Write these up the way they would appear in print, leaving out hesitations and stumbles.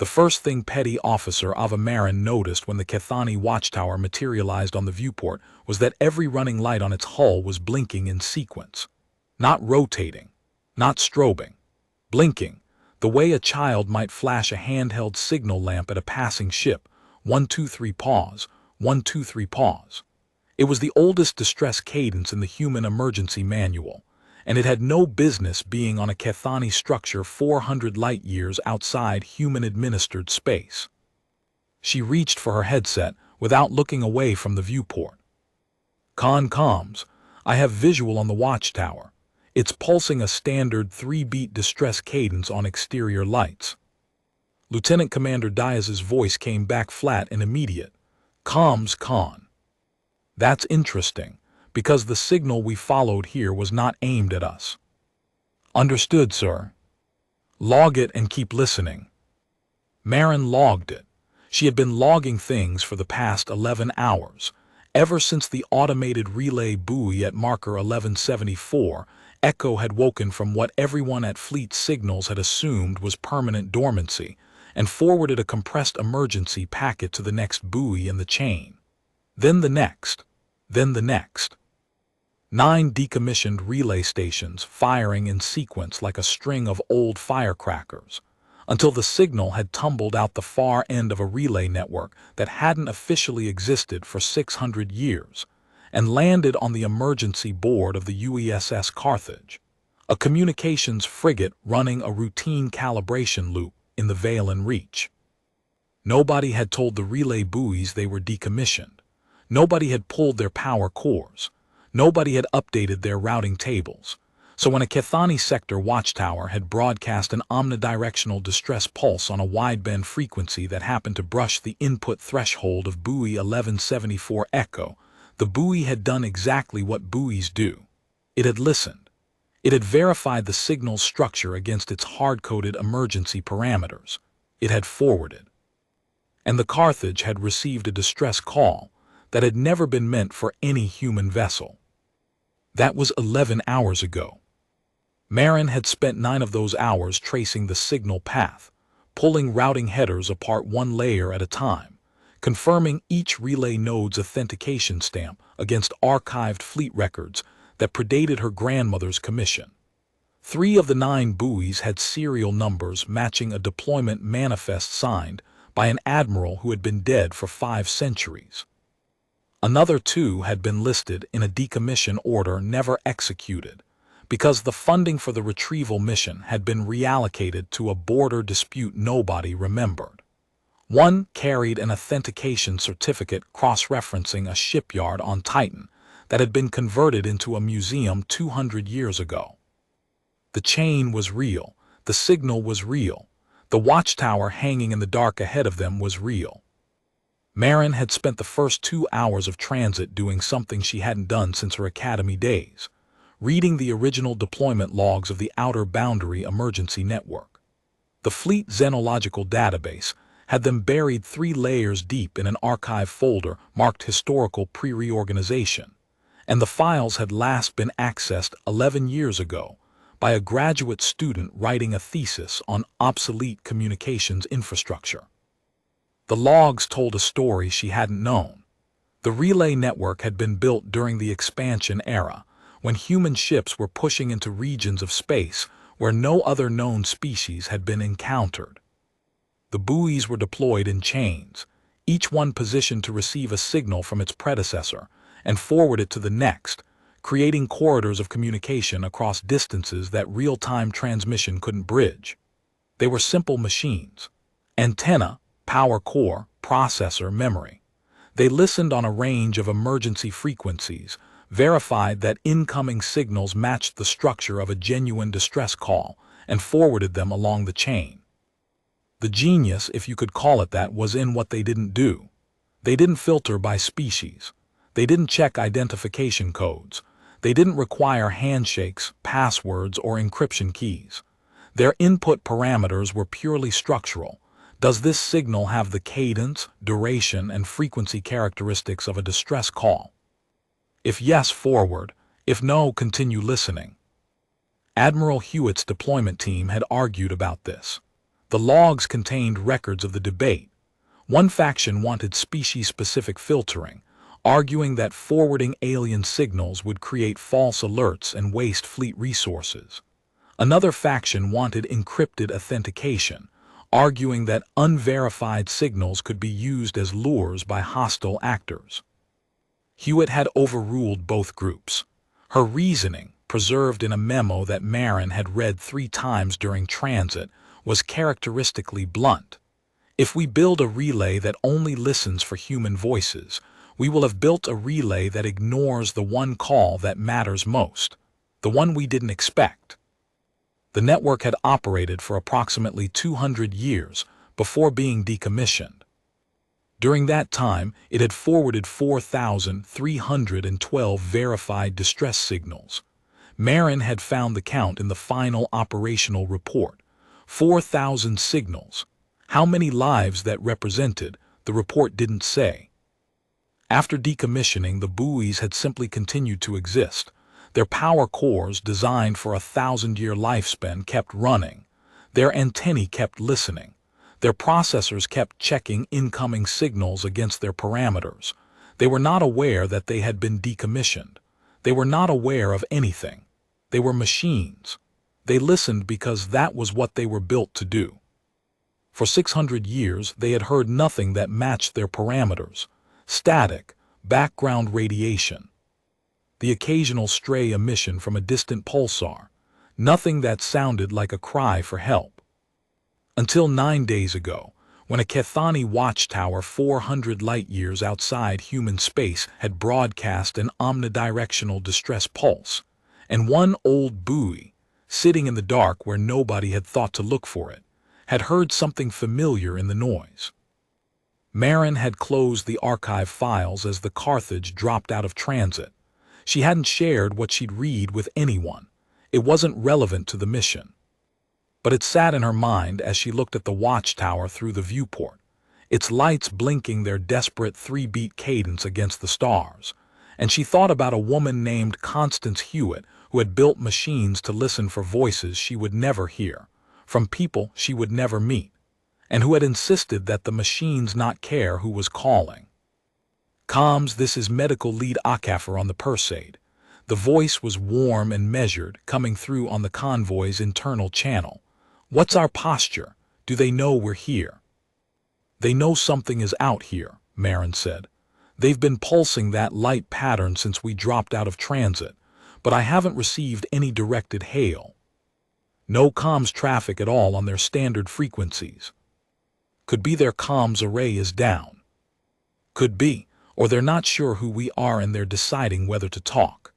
The first thing Petty Officer Marin noticed when the Kethani watchtower materialized on the viewport was that every running light on its hull was blinking in sequence. Not rotating, not strobing, blinking, the way a child might flash a handheld signal lamp at a passing ship. 1, 2, 3, pause. 1, 2, 3, pause. It was the oldest distress cadence in the human emergency manual, and it had no business being on a Kethani structure 400 light-years outside human-administered space. She reached for her headset without looking away from the viewport. Comms, I have visual on the watchtower. It's pulsing a standard 3-beat distress cadence on exterior lights. Lieutenant Commander Diaz's voice came back flat and immediate. Comms, Con. That's interesting, because the signal we followed here was not aimed at us. Understood, sir. Log it and keep listening. Marin logged it. She had been logging things for the past 11 hours. Ever since the automated relay buoy at marker 1174, Echo had woken from what everyone at Fleet Signals had assumed was permanent dormancy and forwarded a compressed emergency packet to the next buoy in the chain. Then the next. Then the next. 9 decommissioned relay stations firing in sequence like a string of old firecrackers, until the signal had tumbled out the far end of a relay network that hadn't officially existed for 600 years, and landed on the emergency board of the UESS Carthage, a communications frigate running a routine calibration loop in the Valen Reach. Nobody had told the relay buoys they were decommissioned. Nobody had pulled their power cores. Nobody had updated their routing tables. So when a Kethani sector watchtower had broadcast an omnidirectional distress pulse on a wideband frequency that happened to brush the input threshold of buoy 1174 Echo, the buoy had done exactly what buoys do. It had listened. It had verified the signal's structure against its hard-coded emergency parameters. It had forwarded. And the Carthage had received a distress call that had never been meant for any human vessel. That was 11 hours ago. Marin had spent 9 of those hours tracing the signal path, pulling routing headers apart one layer at a time, confirming each relay node's authentication stamp against archived fleet records that predated her grandmother's commission. 3 of the 9 buoys had serial numbers matching a deployment manifest signed by an admiral who had been dead for 5 centuries. Another 2 had been listed in a decommission order never executed, because the funding for the retrieval mission had been reallocated to a border dispute nobody remembered. 1 carried an authentication certificate cross-referencing a shipyard on Titan that had been converted into a museum 200 years ago. The chain was real, the signal was real, the watchtower hanging in the dark ahead of them was real. Marin had spent the first 2 hours of transit doing something she hadn't done since her academy days, reading the original deployment logs of the Outer Boundary Emergency Network. The Fleet Xenological Database had them buried 3 layers deep in an archive folder marked Historical Pre-Reorganization, and the files had last been accessed 11 years ago by a graduate student writing a thesis on obsolete communications infrastructure. The logs told a story she hadn't known. The relay network had been built during the expansion era, when human ships were pushing into regions of space where no other known species had been encountered. The buoys were deployed in chains, each one positioned to receive a signal from its predecessor and forward it to the next, creating corridors of communication across distances that real-time transmission couldn't bridge. They were simple machines. Antenna, power core, processor, memory. They listened on a range of emergency frequencies, verified that incoming signals matched the structure of a genuine distress call, and forwarded them along the chain. The genius, if you could call it that, was in what they didn't do. They didn't filter by species. They didn't check identification codes. They didn't require handshakes, passwords, or encryption keys. Their input parameters were purely structural. Does this signal have the cadence, duration, and frequency characteristics of a distress call? If yes, forward. If no, continue listening. Admiral Hewitt's deployment team had argued about this. The logs contained records of the debate. One faction wanted species-specific filtering, arguing that forwarding alien signals would create false alerts and waste fleet resources. Another faction wanted encrypted authentication, arguing that unverified signals could be used as lures by hostile actors. Hewitt had overruled both groups. Her reasoning, preserved in a memo that Marin had read 3 times during transit, was characteristically blunt. If we build a relay that only listens for human voices, we will have built a relay that ignores the one call that matters most, the one we didn't expect. The network had operated for approximately 200 years before being decommissioned. During that time, it had forwarded 4,312 verified distress signals. Marin had found the count in the final operational report. 4,000 signals. How many lives that represented, the report didn't say. After decommissioning, the buoys had simply continued to exist. Their power cores, designed for a 1,000-year lifespan, kept running. Their antennae kept listening. Their processors kept checking incoming signals against their parameters. They were not aware that they had been decommissioned. They were not aware of anything. They were machines. They listened because that was what they were built to do. For 600 years, they had heard nothing that matched their parameters. Static, background radiation. The occasional stray emission from a distant pulsar. Nothing that sounded like a cry for help. Until 9 days ago, when a Kethani watchtower 400 light-years outside human space had broadcast an omnidirectional distress pulse, and one old buoy, sitting in the dark where nobody had thought to look for it, had heard something familiar in the noise. Marin had closed the archive files as the Carthage dropped out of transit. She hadn't shared what she'd read with anyone. It wasn't relevant to the mission. But it sat in her mind as she looked at the watchtower through the viewport, its lights blinking their desperate 3-beat cadence against the stars, and she thought about a woman named Constance Hewitt who had built machines to listen for voices she would never hear, from people she would never meet, and who had insisted that the machines not care who was calling. "Comms, this is medical lead Akafer on the Perseid." The voice was warm and measured, coming through on the Convoy's internal channel. "What's our posture? Do they know we're here?" "They know something is out here," Marin said. "They've been pulsing that light pattern since we dropped out of transit, but I haven't received any directed hail. No comms traffic at all on their standard frequencies. Could be their comms array is down. Could be, or they're not sure who we are and they're deciding whether to talk."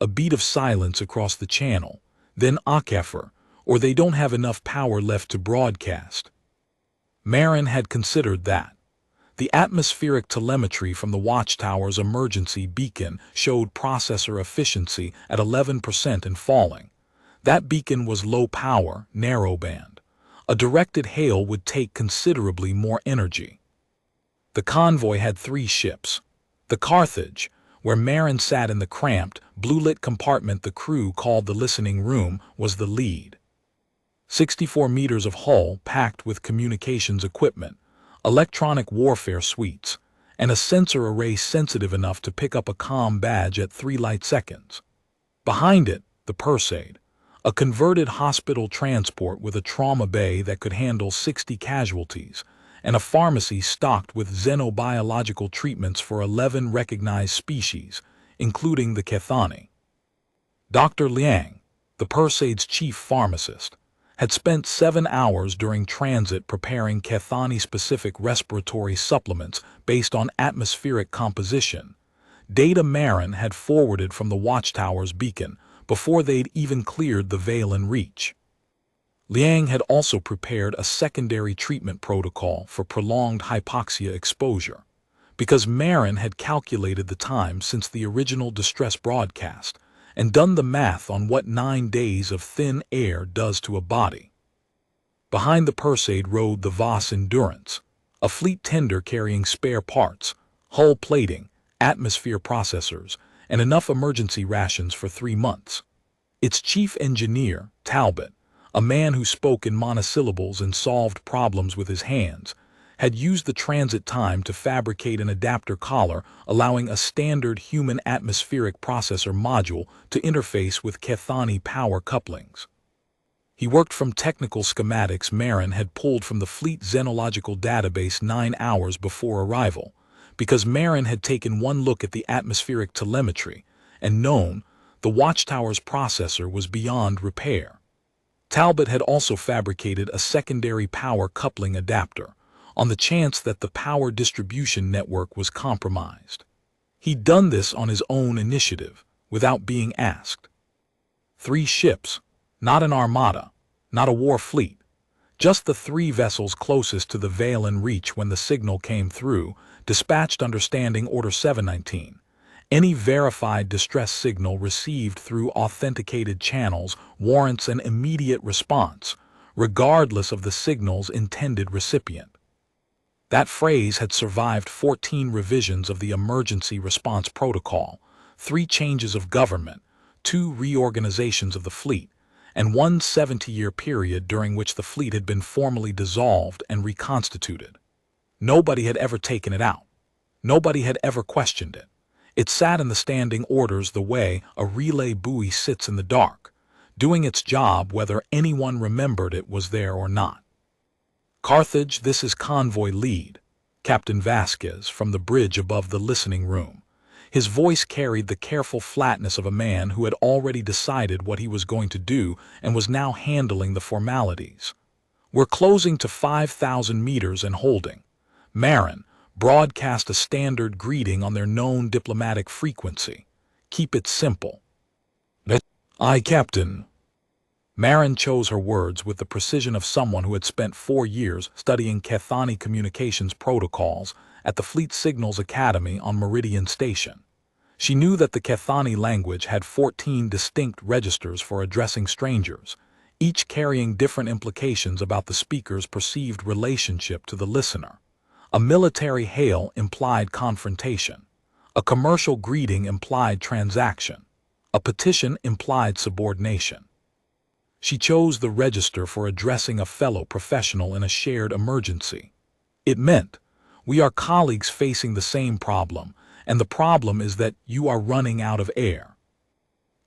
A beat of silence across the channel, then Akafer, or they don't have enough power left to broadcast. Marin had considered that. The atmospheric telemetry from the watchtower's emergency beacon showed processor efficiency at 11% and falling. That beacon was low power, narrowband. A directed hail would take considerably more energy. The Convoy had 3 ships. The Carthage, where Marin sat in the cramped, blue-lit compartment the crew called the listening room, was the lead. 64 meters of hull packed with communications equipment, electronic warfare suites, and a sensor array sensitive enough to pick up a comm badge at 3 light seconds. Behind it, the Perseid, a converted hospital transport with a trauma bay that could handle 60 casualties, and a pharmacy stocked with xenobiological treatments for 11 recognized species, including the Kethani. Dr. Liang, the Perseid's chief pharmacist, had spent 7 hours during transit preparing Kethani-specific respiratory supplements based on atmospheric composition. Data Marin had forwarded from the watchtower's beacon before they'd even cleared the Valen Reach. Liang had also prepared a secondary treatment protocol for prolonged hypoxia exposure, because Marin had calculated the time since the original distress broadcast and done the math on what 9 days of thin air does to a body. Behind the Perseid rode the Voss Endurance, a fleet tender carrying spare parts, hull plating, atmosphere processors, and enough emergency rations for 3 months. Its chief engineer, Talbot, a man who spoke in monosyllables and solved problems with his hands, had used the transit time to fabricate an adapter collar allowing a standard human atmospheric processor module to interface with Kethani power couplings. He worked from technical schematics Marin had pulled from the Fleet Xenological database 9 hours before arrival, because Marin had taken one look at the atmospheric telemetry and known the watchtower's processor was beyond repair. Talbot had also fabricated a secondary power coupling adapter, on the chance that the power distribution network was compromised. He'd done this on his own initiative, without being asked. 3 ships, not an armada, not a war fleet, just the 3 vessels closest to the Valen Reach when the signal came through, dispatched understanding Order 719. Any verified distress signal received through authenticated channels warrants an immediate response, regardless of the signal's intended recipient. That phrase had survived 14 revisions of the Emergency Response Protocol, 3 changes of government, 2 reorganizations of the fleet, and 1 70-year period during which the fleet had been formally dissolved and reconstituted. Nobody had ever taken it out. Nobody had ever questioned it. It sat in the standing orders the way a relay buoy sits in the dark, doing its job whether anyone remembered it was there or not. Carthage, this is Convoy Lead, Captain Vasquez from the bridge above the listening room. His voice carried the careful flatness of a man who had already decided what he was going to do and was now handling the formalities. We're closing to 5,000 meters and holding. Marin broadcast a standard greeting on their known diplomatic frequency. Keep it simple. Aye, Captain. Marin chose her words with the precision of someone who had spent 4 years studying Kethani communications protocols at the Fleet Signals Academy on Meridian Station. She knew that the Kethani language had 14 distinct registers for addressing strangers, each carrying different implications about the speaker's perceived relationship to the listener. A military hail implied confrontation. A commercial greeting implied transaction. A petition implied subordination. She chose the register for addressing a fellow professional in a shared emergency. It meant, we are colleagues facing the same problem, and the problem is that you are running out of air.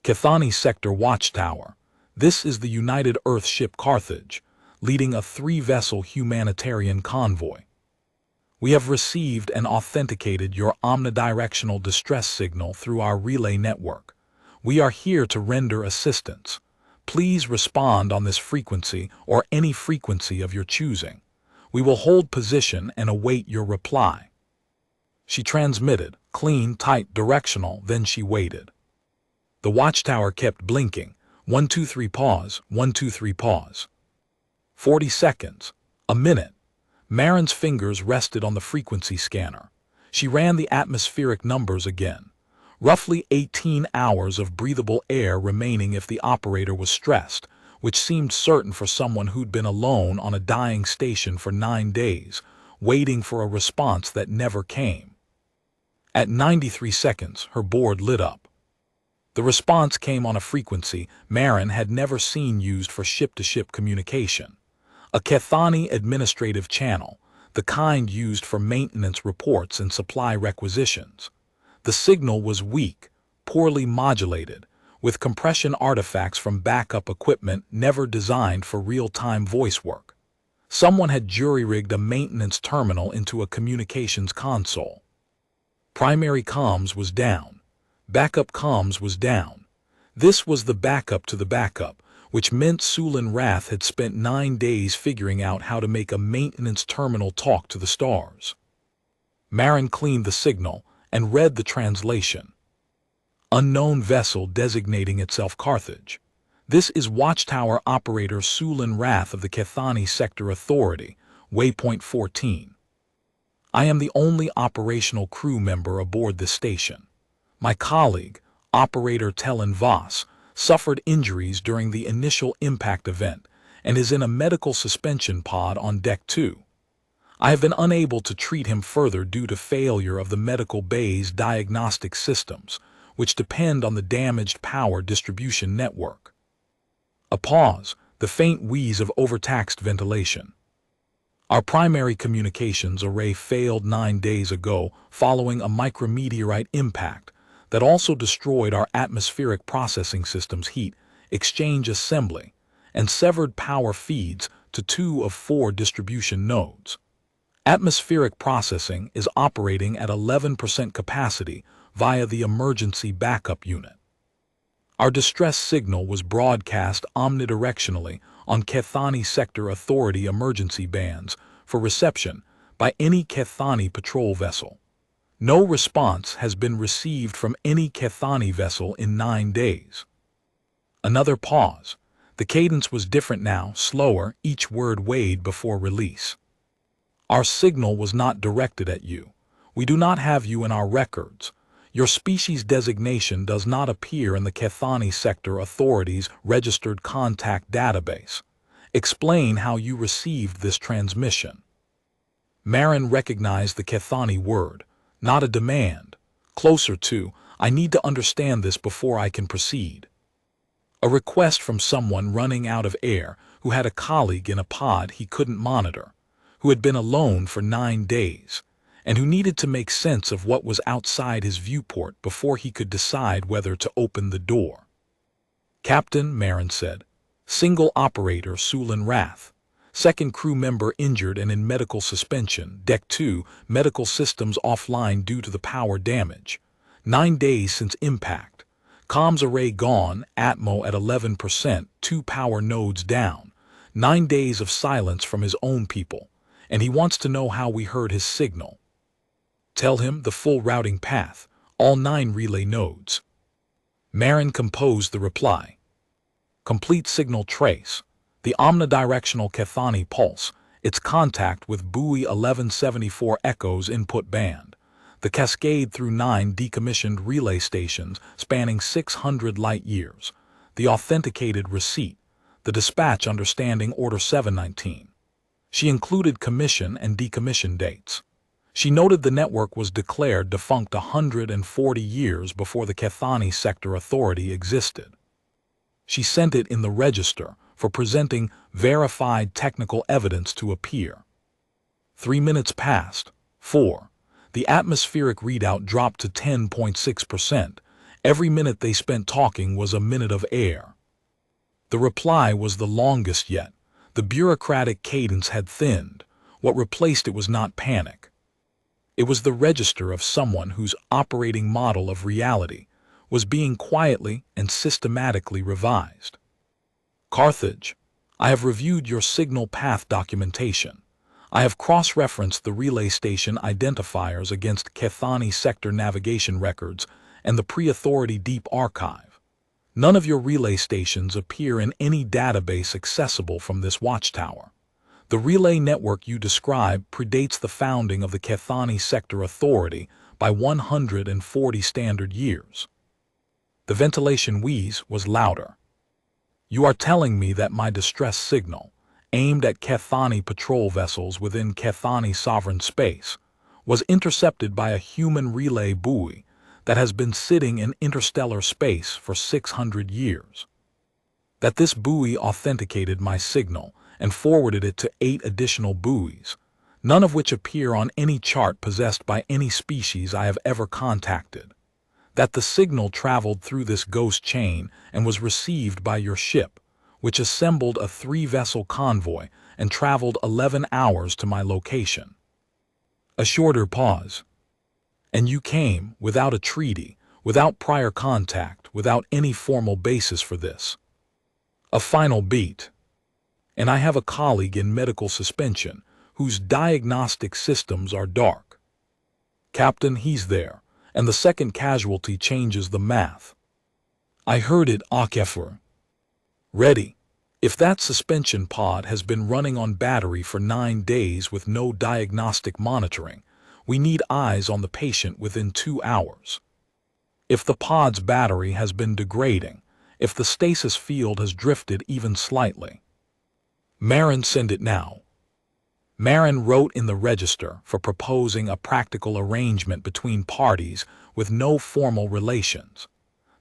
Kethani Sector Watchtower. This is the United Earth ship Carthage, leading a 3-vessel humanitarian convoy. We have received and authenticated your omnidirectional distress signal through our relay network. We are here to render assistance. Please respond on this frequency or any frequency of your choosing. We will hold position and await your reply. She transmitted, clean, tight, directional, then she waited. The watchtower kept blinking. 1, 2, 3, pause, 1, 2, 3, pause. 40 seconds, a minute. Marin's fingers rested on the frequency scanner. She ran the atmospheric numbers again. Roughly 18 hours of breathable air remaining if the operator was stressed, which seemed certain for someone who'd been alone on a dying station for 9 days, waiting for a response that never came. At 93 seconds, her board lit up. The response came on a frequency Marin had never seen used for ship-to-ship communication. A Kethani administrative channel, the kind used for maintenance reports and supply requisitions. The signal was weak, poorly modulated, with compression artifacts from backup equipment never designed for real-time voice work. Someone had jury-rigged a maintenance terminal into a communications console. Primary comms was down. Backup comms was down. This was the backup to the backup, which meant Sulin Rath had spent 9 days figuring out how to make a maintenance terminal talk to the stars. Marin cleaned the signal and read the translation. Unknown vessel designating itself Carthage. This is Watchtower Operator Sulin Rath of the Kethani Sector Authority, Waypoint 14. I am the only operational crew member aboard this station. My colleague, Operator Telen Voss, suffered injuries during the initial impact event and is in a medical suspension pod on Deck 2. I have been unable to treat him further due to failure of the medical bay's diagnostic systems, which depend on the damaged power distribution network. A pause, the faint wheeze of overtaxed ventilation. Our primary communications array failed 9 days ago following a micrometeorite impact that also destroyed our atmospheric processing system's heat exchange assembly and severed power feeds to 2 of 4 distribution nodes. Atmospheric processing is operating at 11% capacity via the emergency backup unit. Our distress signal was broadcast omnidirectionally on Kethani Sector Authority emergency bands for reception by any Kethani patrol vessel. No response has been received from any Kethani vessel in 9 days. Another pause. The cadence was different now, slower, each word weighed before release. Our signal was not directed at you. We do not have you in our records. Your species designation does not appear in the Kethani Sector Authority's registered contact database. Explain how you received this transmission. Marin recognized the Kethani word, not a demand. Closer to, I need to understand this before I can proceed. A request from someone running out of air who had a colleague in a pod he couldn't monitor, who had been alone for 9 days, and who needed to make sense of what was outside his viewport before he could decide whether to open the door. Captain, Marin said. Single operator Sulin Rath. Second crew member injured and in medical suspension. Deck 2, medical systems offline due to the power damage. 9 days since impact. Comms array gone, Atmo at 11%, 2 power nodes down. 9 days of silence from his own people, and he wants to know how we heard his signal. Tell him the full routing path, all 9 relay nodes. Marin composed the reply. Complete signal trace, the omnidirectional Kethani pulse, its contact with buoy 1174 Echo's input band, the cascade through 9 decommissioned relay stations spanning 600 light years, the authenticated receipt, the dispatch understanding Order 719. She included commission and decommission dates. She noted the network was declared defunct 140 years before the Kethani Sector Authority existed. She sent it in the register for presenting verified technical evidence to appear. 3 minutes passed. 4. The atmospheric readout dropped to 10.6%. Every minute they spent talking was a minute of air. The reply was the longest yet. The bureaucratic cadence had thinned. What replaced it was not panic. It was the register of someone whose operating model of reality was being quietly and systematically revised. Carthage, I have reviewed your signal path documentation. I have cross-referenced the relay station identifiers against Kethani sector navigation records and the pre-authority deep archive. None of your relay stations appear in any database accessible from this watchtower. The relay network you describe predates the founding of the Kethani Sector Authority by 140 standard years. The ventilation wheeze was louder. You are telling me that my distress signal, aimed at Kethani patrol vessels within Kethani sovereign space, was intercepted by a human relay buoy that has been sitting in interstellar space for 600 years. That this buoy authenticated my signal and forwarded it to 8 additional buoys, none of which appear on any chart possessed by any species I have ever contacted. That the signal traveled through this ghost chain and was received by your ship, which assembled a 3-vessel convoy and traveled 11 hours to my location. A shorter pause. And you came without a treaty, without prior contact, without any formal basis for this. A final beat. And I have a colleague in medical suspension whose diagnostic systems are dark. Captain, he's there, and the second casualty changes the math. I heard it, Akefur. Ready. If that suspension pod has been running on battery for 9 days with no diagnostic monitoring, we need eyes on the patient within 2 hours. If the pod's battery has been degrading, if the stasis field has drifted even slightly. Marin, send it now. Marin wrote in the register for proposing a practical arrangement between parties with no formal relations.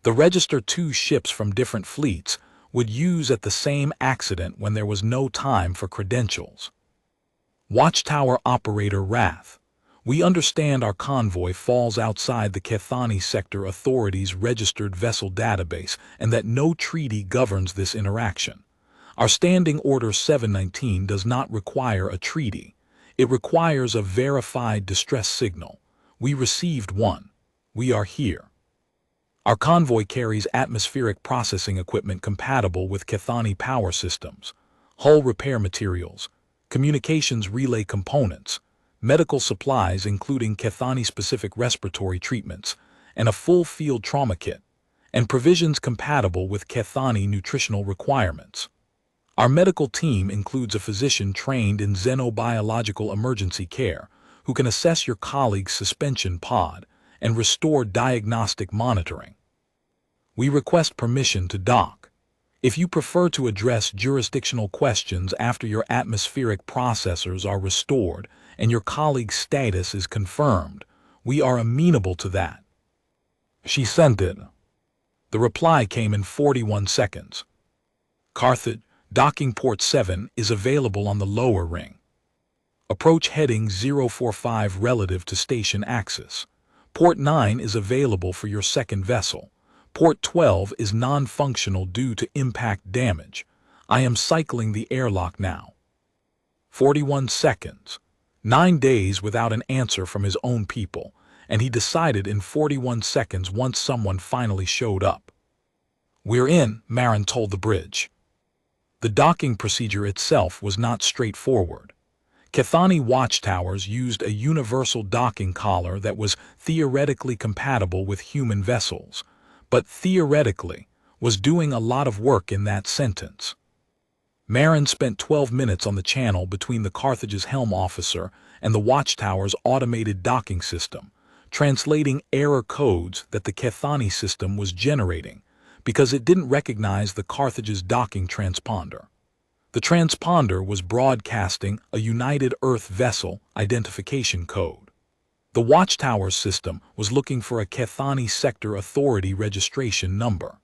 The register 2 ships from different fleets would use at the same accident when there was no time for credentials. Watchtower Operator Wrath. We understand our convoy falls outside the Kethani Sector Authority's registered vessel database and that no treaty governs this interaction. Our Standing Order 719 does not require a treaty. It requires a verified distress signal. We received one. We are here. Our convoy carries atmospheric processing equipment compatible with Kethani power systems, hull repair materials, communications relay components, medical supplies including Kethani-specific respiratory treatments, and a full field trauma kit, and provisions compatible with Kethani nutritional requirements. Our medical team includes a physician trained in xenobiological emergency care who can assess your colleague's suspension pod and restore diagnostic monitoring. We request permission to dock. If you prefer to address jurisdictional questions after your atmospheric processors are restored and your colleague's status is confirmed, we are amenable to that. She sent it. The reply came in 41 seconds. Carthage, docking port 7 is available on the lower ring. Approach heading 045 relative to station axis. Port 9 is available for your second vessel. Port 12 is non-functional due to impact damage. I am cycling the airlock now. 41 seconds. 9 days without an answer from his own people, and he decided in 41 seconds once someone finally showed up. We're in, Marin told the bridge. The docking procedure itself was not straightforward. Kethani watchtowers used a universal docking collar that was theoretically compatible with human vessels, but theoretically was doing a lot of work in that sentence. Marin spent 12 minutes on the channel between the Carthage's helm officer and the watchtower's automated docking system, translating error codes that the Kethani system was generating because it didn't recognize the Carthage's docking transponder. The transponder was broadcasting a United Earth vessel identification code. The watchtower system was looking for a Kethani Sector Authority registration number.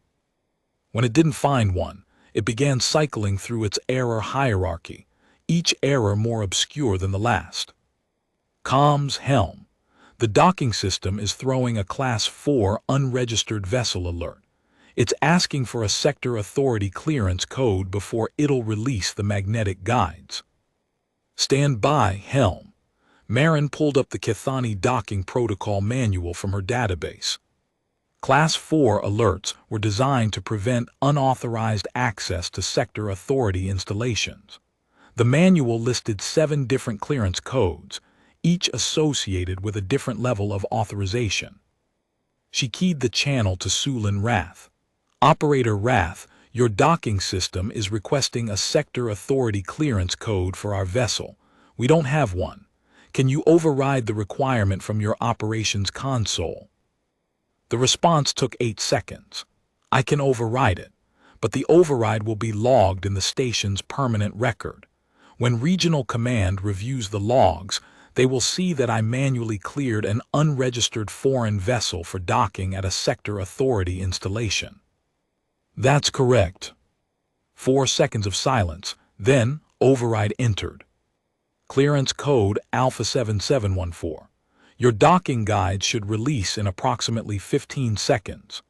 When it didn't find one, it began cycling through its error hierarchy, each error more obscure than the last. Comms helm. The docking system is throwing a Class 4 unregistered vessel alert. It's asking for a sector authority clearance code before it'll release the magnetic guides. Stand by, helm. Marin pulled up the Kethani docking protocol manual from her database. Class 4 alerts were designed to prevent unauthorized access to sector authority installations. The manual listed 7 different clearance codes, each associated with a different level of authorization. She keyed the channel to Sulin Wrath. Operator Wrath, your docking system is requesting a sector authority clearance code for our vessel. We don't have one. Can you override the requirement from your operations console? The response took 8 seconds. I can override it, but the override will be logged in the station's permanent record. When Regional Command reviews the logs, they will see that I manually cleared an unregistered foreign vessel for docking at a sector authority installation. That's correct. 4 seconds of silence, then override entered. Clearance code Alpha 7714. Your docking guides should release in approximately 15 seconds.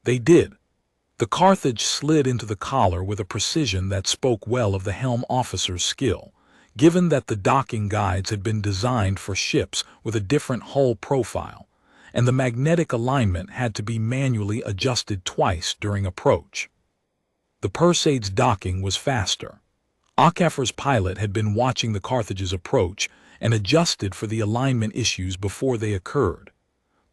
They did. The Carthage slid into the collar with a precision that spoke well of the helm officer's skill, given that the docking guides had been designed for ships with a different hull profile, and the magnetic alignment had to be manually adjusted twice during approach. The Perseids docking was faster. Akafar's pilot had been watching the Carthage's approach and adjusted for the alignment issues before they occurred.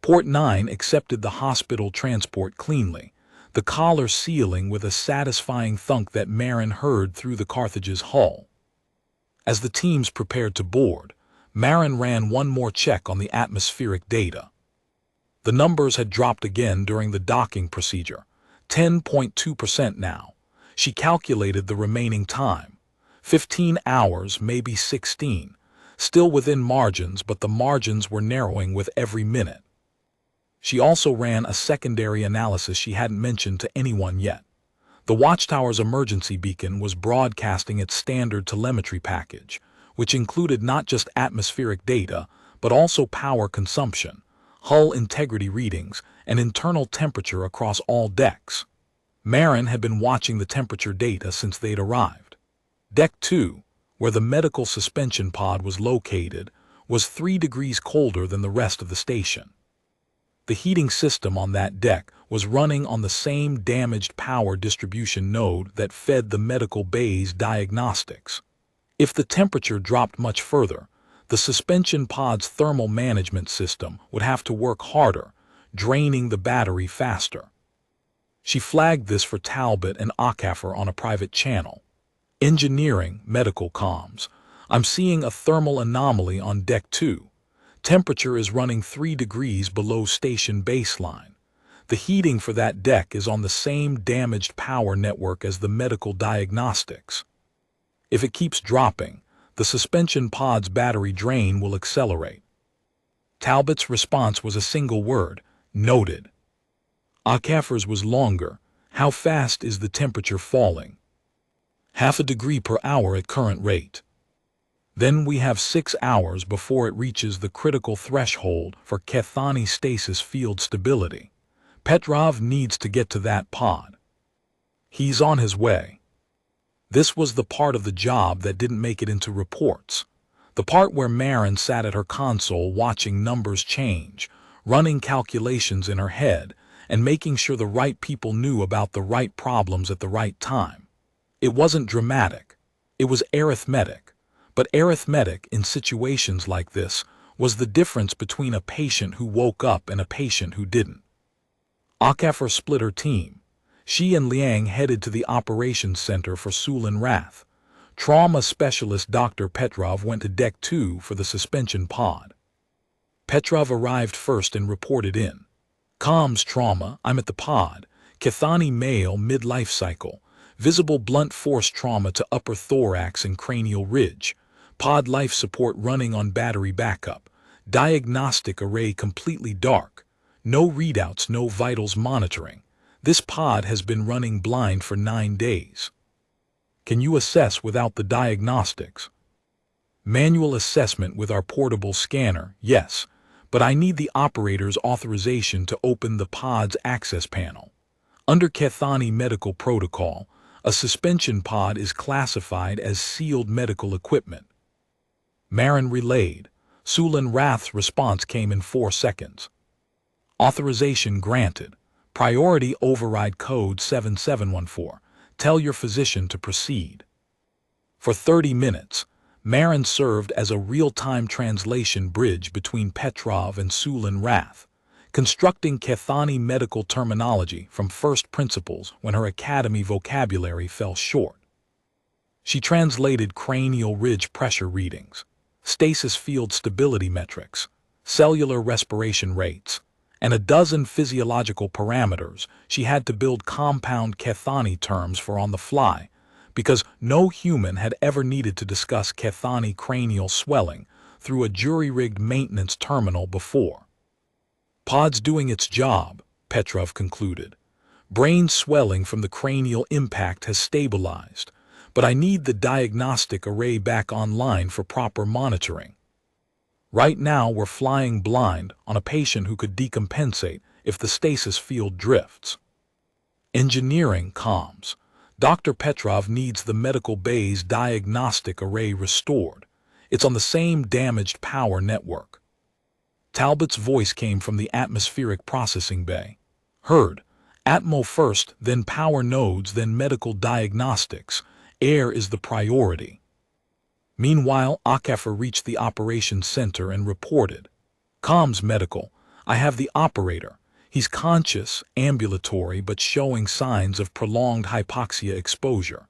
Port 9 accepted the hospital transport cleanly, the collar sealing with a satisfying thunk that Marin heard through the Carthage's hull. As the teams prepared to board, Marin ran one more check on the atmospheric data. The numbers had dropped again during the docking procedure, 10.2% now. She calculated the remaining time. 15 hours, maybe 16. Still within margins, but the margins were narrowing with every minute. She also ran a secondary analysis she hadn't mentioned to anyone yet. The watchtower's emergency beacon was broadcasting its standard telemetry package, which included not just atmospheric data, but also power consumption, hull integrity readings, and internal temperature across all decks. Marin had been watching the temperature data since they'd arrived. Deck 2, where the medical suspension pod was located, was 3 degrees colder than the rest of the station. The heating system on that deck was running on the same damaged power distribution node that fed the medical bay's diagnostics. If the temperature dropped much further, the suspension pod's thermal management system would have to work harder, draining the battery faster. She flagged this for Talbot and Achafer on a private channel. Engineering, medical comms. I'm seeing a thermal anomaly on Deck 2. Temperature is running 3 degrees below station baseline. The heating for that deck is on the same damaged power network as the medical diagnostics. If it keeps dropping, the suspension pod's battery drain will accelerate. Talbot's response was a single word, noted. Achafer's was longer. How fast is the temperature falling? 0.5 degree per hour at current rate. Then we have 6 hours before it reaches the critical threshold for Kethani stasis field stability. Petrov needs to get to that pod. He's on his way. This was the part of the job that didn't make it into reports. The part where Marin sat at her console watching numbers change, running calculations in her head, and making sure the right people knew about the right problems at the right time. It wasn't dramatic. It was arithmetic. But arithmetic in situations like this was the difference between a patient who woke up and a patient who didn't. Achafer split her team. She and Liang headed to the operations center for Sealant Wrath. Trauma specialist Dr. Petrov went to Deck 2 for the suspension pod. Petrov arrived first and reported in. Comms trauma, I'm at the pod. Kethani male midlife cycle. Visible blunt force trauma to upper thorax and cranial ridge. Pod life support running on battery backup. Diagnostic array completely dark. No readouts, no vitals monitoring. This pod has been running blind for 9 days. Can you assess without the diagnostics? Manual assessment with our portable scanner, yes, but I need the operator's authorization to open the pod's access panel. Under Kethani medical protocol, a suspension pod is classified as sealed medical equipment. Marin relayed. Sealant Wrath's response came in 4 seconds. Authorization granted. Priority override code 7714. Tell your physician to proceed. For 30 minutes, Marin served as a real-time translation bridge between Petrov and Sealant Wrath, constructing Kethani medical terminology from first principles when her academy vocabulary fell short. She translated cranial ridge pressure readings, stasis field stability metrics, cellular respiration rates, and a dozen physiological parameters she had to build compound Kethani terms for on the fly, because no human had ever needed to discuss Kethani cranial swelling through a jury-rigged maintenance terminal before. Pod's doing its job, Petrov concluded. Brain swelling from the cranial impact has stabilized, but I need the diagnostic array back online for proper monitoring. Right now we're flying blind on a patient who could decompensate if the stasis field drifts. Engineering comms. Dr. Petrov needs the medical bay's diagnostic array restored. It's on the same damaged power network. Talbot's voice came from the atmospheric processing bay. Heard. Atmo first, then power nodes, then medical diagnostics. Air is the priority. Meanwhile, Achafer reached the operations center and reported. Comms medical. I have the operator. He's conscious, ambulatory, but showing signs of prolonged hypoxia exposure.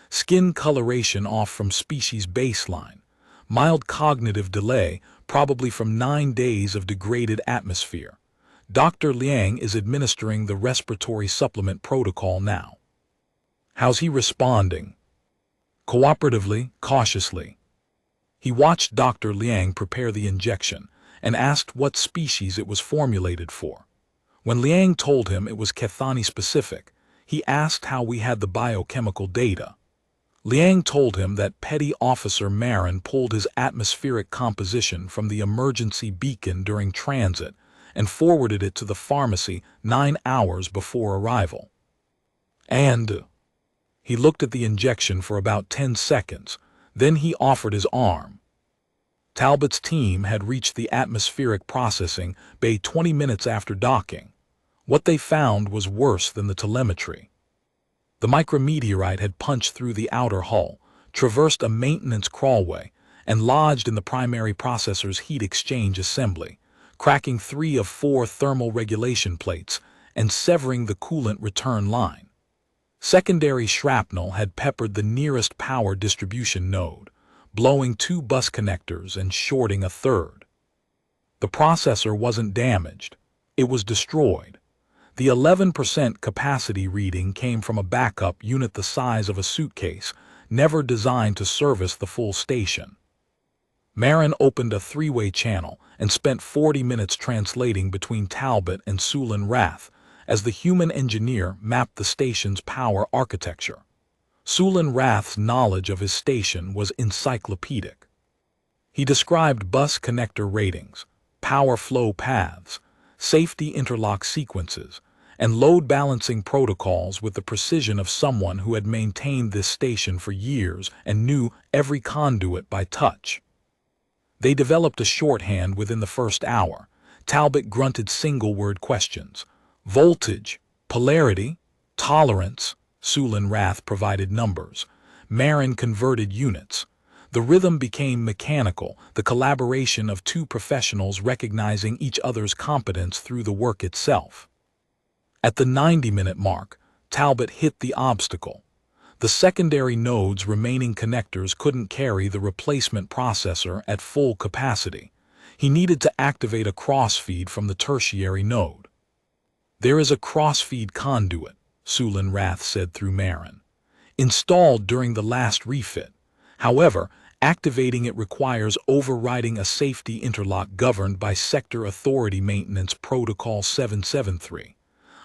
Skin coloration off from species baseline. Mild cognitive delay, probably from 9 days of degraded atmosphere. Dr. Liang is administering the respiratory supplement protocol now. How's he responding? Cooperatively, cautiously. He watched Dr. Liang prepare the injection and asked what species it was formulated for. When Liang told him it was Kethani specific, He asked how we had the biochemical data. Liang told him that Petty Officer Marin pulled his atmospheric composition from the emergency beacon during transit and forwarded it to the pharmacy 9 hours before arrival. And he looked at the injection for about 10 seconds, then he offered his arm. Talbot's team had reached the atmospheric processing bay 20 minutes after docking. What they found was worse than the telemetry. The micrometeorite had punched through the outer hull, traversed a maintenance crawlway, and lodged in the primary processor's heat exchange assembly, cracking 3 of 4 thermal regulation plates and severing the coolant return line. Secondary shrapnel had peppered the nearest power distribution node, blowing 2 bus connectors and shorting a third. The processor wasn't damaged. It was destroyed. The 11% capacity reading came from a backup unit the size of a suitcase, never designed to service the full station. Marin opened a 3-way channel and spent 40 minutes translating between Talbot and Sulin Rath as the human engineer mapped the station's power architecture. Sulin Rath's knowledge of his station was encyclopedic. He described bus connector ratings, power flow paths, safety interlock sequences, and load balancing protocols with the precision of someone who had maintained this station for years and knew every conduit by touch. They developed a shorthand within the first hour. Talbot grunted single-word questions. Voltage, polarity, tolerance. Sulin Rath provided numbers. Marin converted units. The rhythm became mechanical, the collaboration of 2 professionals recognizing each other's competence through the work itself. At the 90-minute mark, Talbot hit the obstacle. The secondary node's remaining connectors couldn't carry the replacement processor at full capacity. He needed to activate a crossfeed from the tertiary node. There is a crossfeed conduit, Sulin Rath said through Marin, installed during the last refit. However, activating it requires overriding a safety interlock governed by Sector Authority Maintenance Protocol 773.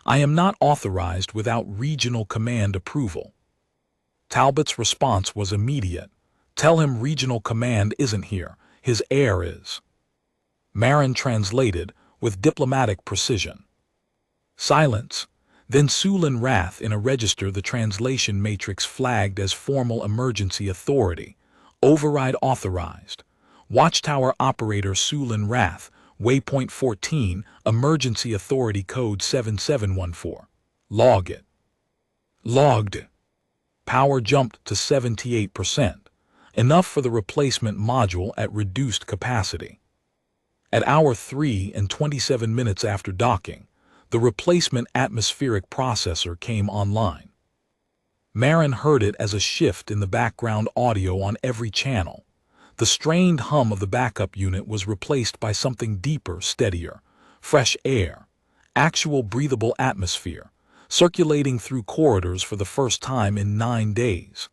I am not authorized without regional command approval. Talbot's response was immediate. Tell him regional command isn't here, his air is. Marin translated with diplomatic precision. Silence. Then Sulin Rath in a register the translation matrix flagged as formal emergency authority. Override authorized. Watchtower operator Sulin Rath, waypoint 14, emergency authority code 7714. Log it. Logged. Power jumped to 78%, enough for the replacement module at reduced capacity. At hour 3 and 27 minutes after docking, the replacement atmospheric processor came online. Marin heard it as a shift in the background audio on every channel. The strained hum of the backup unit was replaced by something deeper, steadier, fresh air, actual breathable atmosphere, circulating through corridors for the first time in 9 days.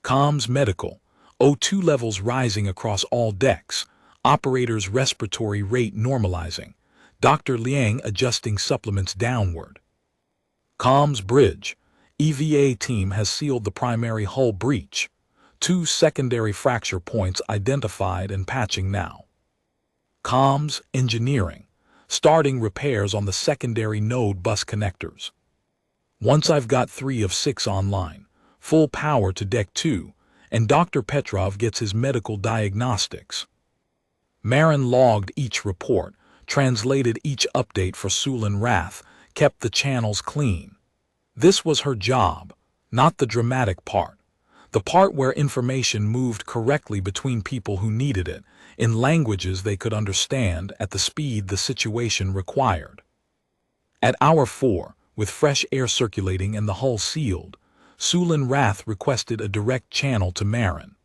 Comms medical, O2 levels rising across all decks, operators' respiratory rate normalizing, Dr. Liang adjusting supplements downward. Comms bridge, EVA team has sealed the primary hull breach. 2 secondary fracture points identified and patching now. Comms engineering, starting repairs on the secondary node bus connectors. Once I've got 3 of 6 online, full power to Deck 2, and Dr. Petrov gets his medical diagnostics. Marin logged each report, translated each update for Sulin Rath, kept the channels clean. This was her job, not the dramatic part. The part where information moved correctly between people who needed it, in languages they could understand at the speed the situation required. At hour 4, with fresh air circulating and the hull sealed, Sulin Rath requested a direct channel to Marin.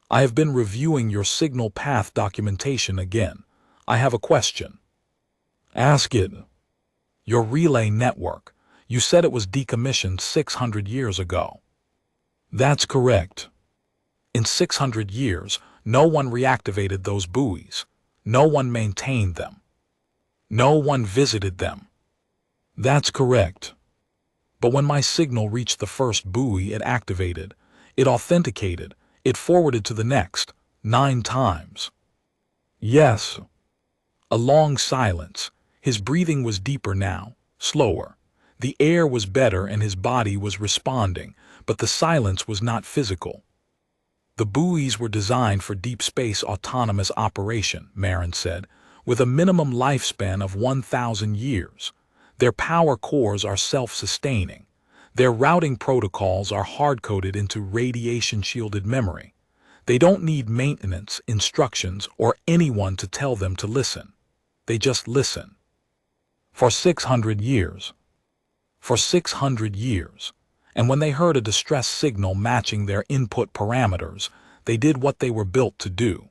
I have been reviewing your signal path documentation again. I have a question. Ask it. Your relay network. You said it was decommissioned 600 years ago. That's correct. In 600 years, no one reactivated those buoys. No one maintained them. No one visited them. That's correct. But when my signal reached the first buoy, it activated, it authenticated, it forwarded to the next, 9 times. Yes. A long silence. His breathing was deeper now, slower. The air was better and his body was responding, but the silence was not physical. The buoys were designed for deep space autonomous operation, Marin said, with a minimum lifespan of 1,000 years. Their power cores are self-sustaining. Their routing protocols are hard-coded into radiation-shielded memory. They don't need maintenance, instructions, or anyone to tell them to listen. They just listen. For 600 years. For 600 years. And when they heard a distress signal matching their input parameters, they did what they were built to do.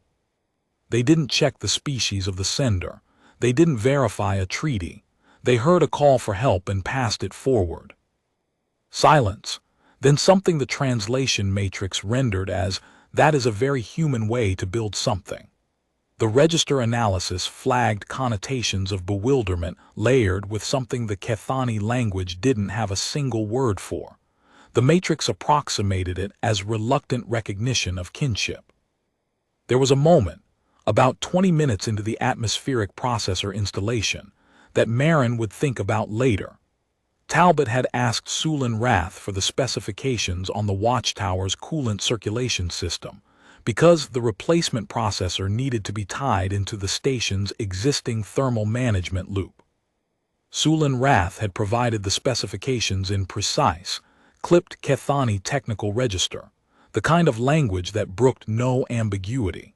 They didn't check the species of the sender. They didn't verify a treaty. They heard a call for help and passed it forward. Silence. Then something the translation matrix rendered as, "That is a very human way to build something." The register analysis flagged connotations of bewilderment layered with something the Kethani language didn't have a single word for. The matrix approximated it as reluctant recognition of kinship. There was a moment, about 20 minutes into the atmospheric processor installation, that Marin would think about later. Talbot had asked Sulin Rath for the specifications on the watchtower's coolant circulation system, because the replacement processor needed to be tied into the station's existing thermal management loop. Sulin Rath had provided the specifications in precise, clipped Kethani technical register, the kind of language that brooked no ambiguity.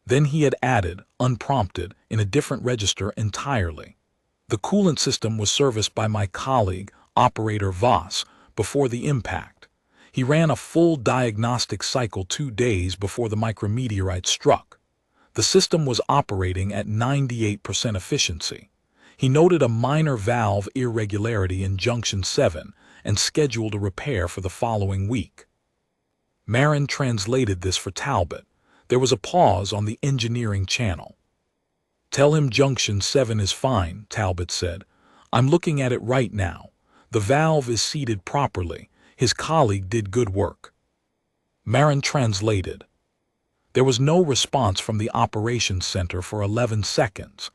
Then he had added, unprompted, in a different register entirely. The coolant system was serviced by my colleague, Operator Voss, before the impact. He ran a full diagnostic cycle 2 days before the micrometeorite struck. The system was operating at 98% efficiency. He noted a minor valve irregularity in junction 7 and scheduled a repair for the following week. Marin translated this for Talbot. There was a pause on the engineering channel. "Tell him junction 7 is fine," Talbot said. "I'm looking at it right now. The valve is seated properly. His colleague did good work." Marin translated. There was no response from the operations center for 11 seconds.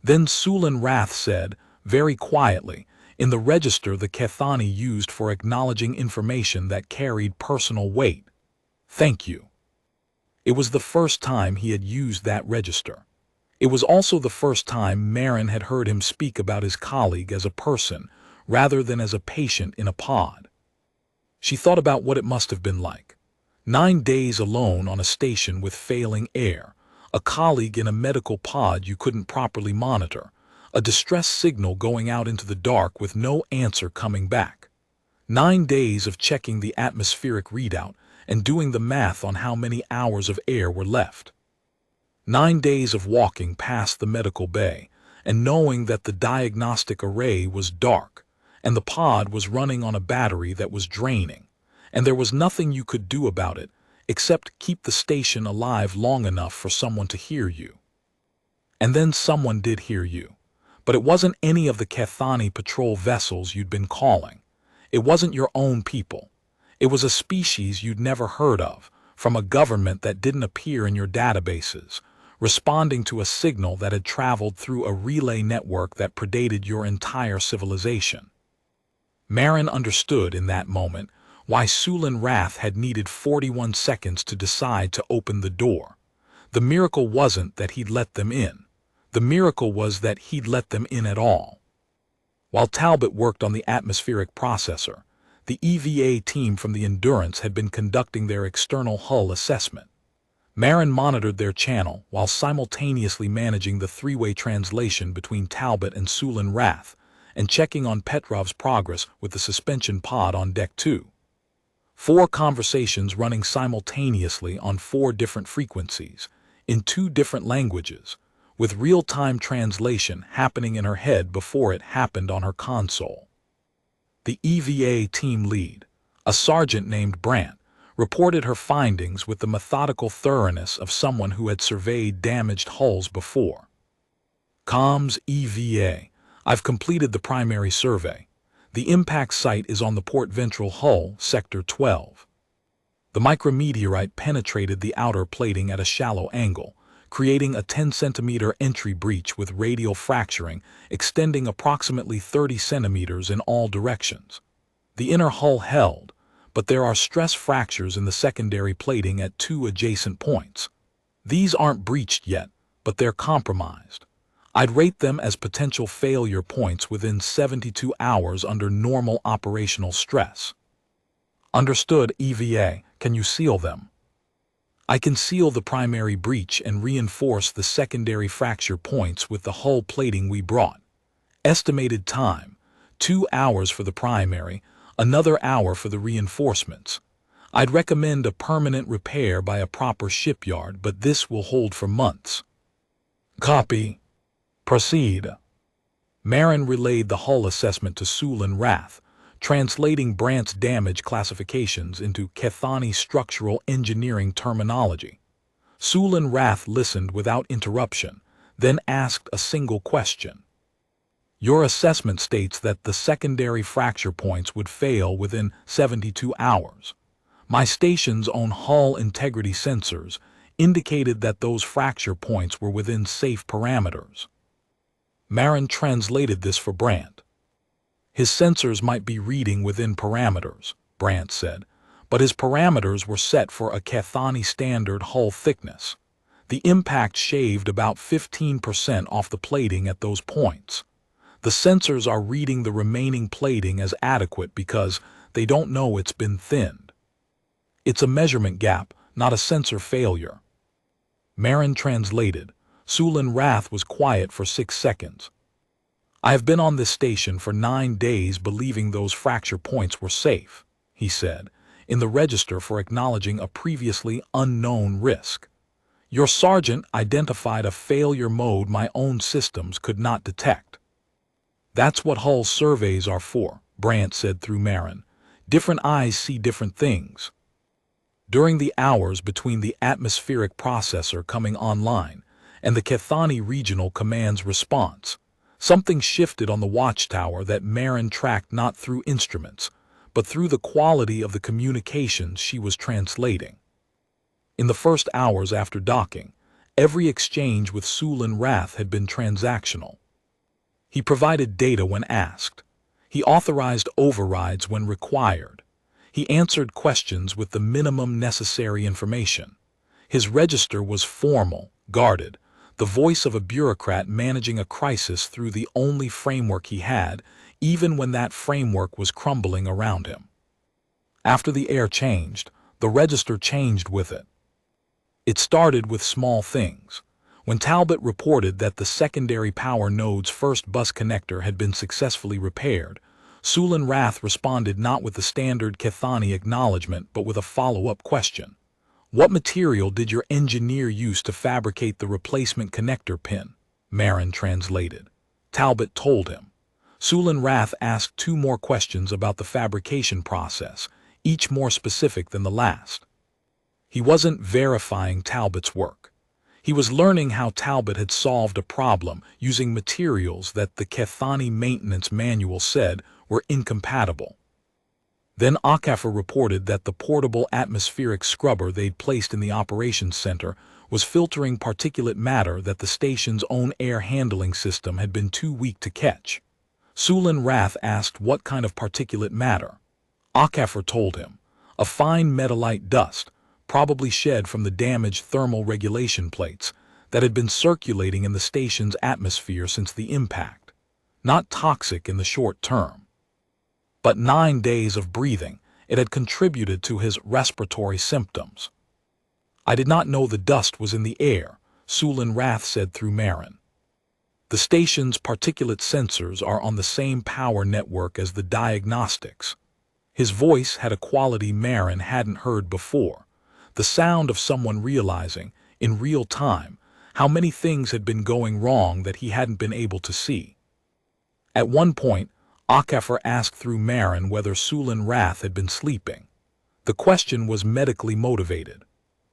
Then Sulin Rath said, very quietly, in the register the Kethani used for acknowledging information that carried personal weight, "Thank you." It was the first time he had used that register. It was also the first time Marin had heard him speak about his colleague as a person, rather than as a patient in a pod. She thought about what it must have been like. 9 days alone on a station with failing air, a colleague in a medical pod you couldn't properly monitor, a distress signal going out into the dark with no answer coming back. 9 days of checking the atmospheric readout and doing the math on how many hours of air were left. 9 days of walking past the medical bay and knowing that the diagnostic array was dark and the pod was running on a battery that was draining, and there was nothing you could do about it except keep the station alive long enough for someone to hear you. And then someone did hear you, but it wasn't any of the Kethani patrol vessels you'd been calling. It wasn't your own people. It was a species you'd never heard of, from a government that didn't appear in your databases, responding to a signal that had traveled through a relay network that predated your entire civilization. Marin understood in that moment why Sulin Rath had needed 41 seconds to decide to open the door. The miracle wasn't that he'd let them in. The miracle was that he'd let them in at all. While Talbot worked on the atmospheric processor, the EVA team from the Endurance had been conducting their external hull assessment. Marin monitored their channel while simultaneously managing the 3-way translation between Talbot and Sulin Rath and checking on Petrov's progress with the suspension pod on Deck 2. 4 conversations running simultaneously on 4 different frequencies, in 2 different languages, with real-time translation happening in her head before it happened on her console. The EVA team lead, a sergeant named Brandt, reported her findings with the methodical thoroughness of someone who had surveyed damaged hulls before. "Comms EVA, I've completed the primary survey. The impact site is on the port ventral hull, Sector 12. The micrometeorite penetrated the outer plating at a shallow angle, creating a 10-centimeter entry breach with radial fracturing extending approximately 30 centimeters in all directions. The inner hull held, but there are stress fractures in the secondary plating at 2 adjacent points. These aren't breached yet, but they're compromised. I'd rate them as potential failure points within 72 hours under normal operational stress. Understood, EVA. Can you seal them? I can seal the primary breach and reinforce the secondary fracture points with the hull plating we brought. Estimated time: 2 hours for the primary, another hour for the reinforcements. I'd recommend a permanent repair by a proper shipyard, but this will hold for months. Copy. Proceed. Marin relayed the hull assessment to Sulin Rath, translating Brandt's damage classifications into Kethani structural engineering terminology. Sulin Rath listened without interruption, then asked a single question. Your assessment states that the secondary fracture points would fail within 72 hours. My station's own hull integrity sensors indicated that those fracture points were within safe parameters. Marin translated this for Brandt. His sensors might be reading within parameters, Brandt said, but his parameters were set for a Kethani standard hull thickness. The impact shaved about 15% off the plating at those points. The sensors are reading the remaining plating as adequate because they don't know it's been thinned. It's a measurement gap, not a sensor failure. Marin translated. Sulin Rath was quiet for 6 seconds. I have been on this station for 9 days believing those fracture points were safe, he said, in the register for acknowledging a previously unknown risk. Your sergeant identified a failure mode my own systems could not detect. That's what hull surveys are for, Brandt said through Marin. Different eyes see different things. During the hours between the atmospheric processor coming online and the Kethani Regional Command's response, something shifted on the watchtower that Marin tracked not through instruments, but through the quality of the communications she was translating. In the first hours after docking, every exchange with Sulin Rath had been transactional. He provided data when asked. He authorized overrides when required. He answered questions with the minimum necessary information. His register was formal, guarded, the voice of a bureaucrat managing a crisis through the only framework he had, even when that framework was crumbling around him. After the air changed, the register changed with it. It started with small things. When Talbot reported that the secondary power node's first bus connector had been successfully repaired, Sulin Rath responded not with the standard Kethani acknowledgement but with a follow-up question. What material did your engineer use to fabricate the replacement connector pin? Marin translated. Talbot told him. Sulin Rath asked 2 more questions about the fabrication process, each more specific than the last. He wasn't verifying Talbot's work. He was learning how Talbot had solved a problem using materials that the Kethani maintenance manual said were incompatible. Then Okafor reported that the portable atmospheric scrubber they'd placed in the operations center was filtering particulate matter that the station's own air handling system had been too weak to catch. Sulin Rath asked what kind of particulate matter. Okafor told him, a fine metallite dust, probably shed from the damaged thermal regulation plates that had been circulating in the station's atmosphere since the impact. Not toxic in the short term. But 9 days of breathing, it had contributed to his respiratory symptoms. I did not know the dust was in the air, Sulin Rath said through Marin. The station's particulate sensors are on the same power network as the diagnostics. His voice had a quality Marin hadn't heard before. The sound of someone realizing, in real time, how many things had been going wrong that he hadn't been able to see. At one point, Okafor asked through Marin whether Sulin Rath had been sleeping. The question was medically motivated.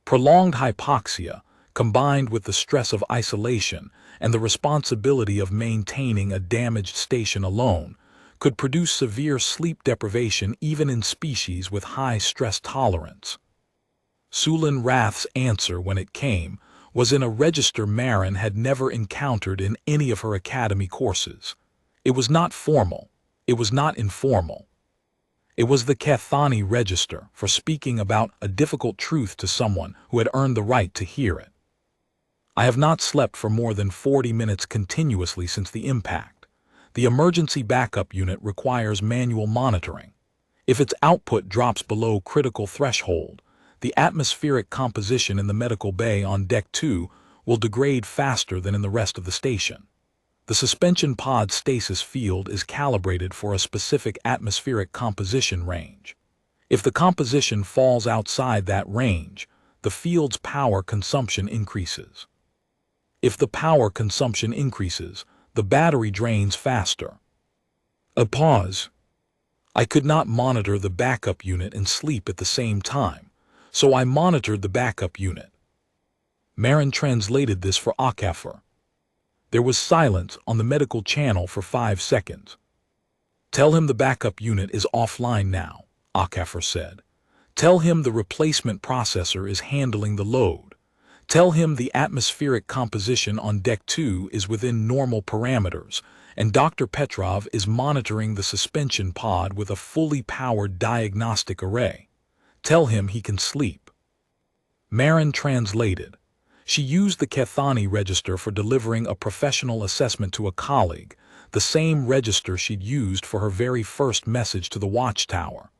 Prolonged hypoxia, combined with the stress of isolation and the responsibility of maintaining a damaged station alone, could produce severe sleep deprivation even in species with high stress tolerance. Sulin Rath's answer, when it came, was in a register Marin had never encountered in any of her academy courses. It was not formal. It was not informal. It was the Cathani register for speaking about a difficult truth to someone who had earned the right to hear it. I have not slept for more than 40 minutes continuously since the impact. The emergency backup unit requires manual monitoring. If its output drops below critical threshold, the atmospheric composition in the medical bay on Deck 2 will degrade faster than in the rest of the station. The suspension pod stasis field is calibrated for a specific atmospheric composition range. If the composition falls outside that range, the field's power consumption increases. If the power consumption increases, the battery drains faster. A pause. I could not monitor the backup unit and sleep at the same time, so I monitored the backup unit. Marin translated this for Akafor. There was silence on the medical channel for 5 seconds. "Tell him the backup unit is offline now," Akafor said. "Tell him the replacement processor is handling the load. Tell him the atmospheric composition on Deck 2 is within normal parameters, and Dr. Petrov is monitoring the suspension pod with a fully powered diagnostic array. Tell him he can sleep." Marin translated. She used the Cathani register for delivering a professional assessment to a colleague, the same register she'd used for her very first message to the watchtower.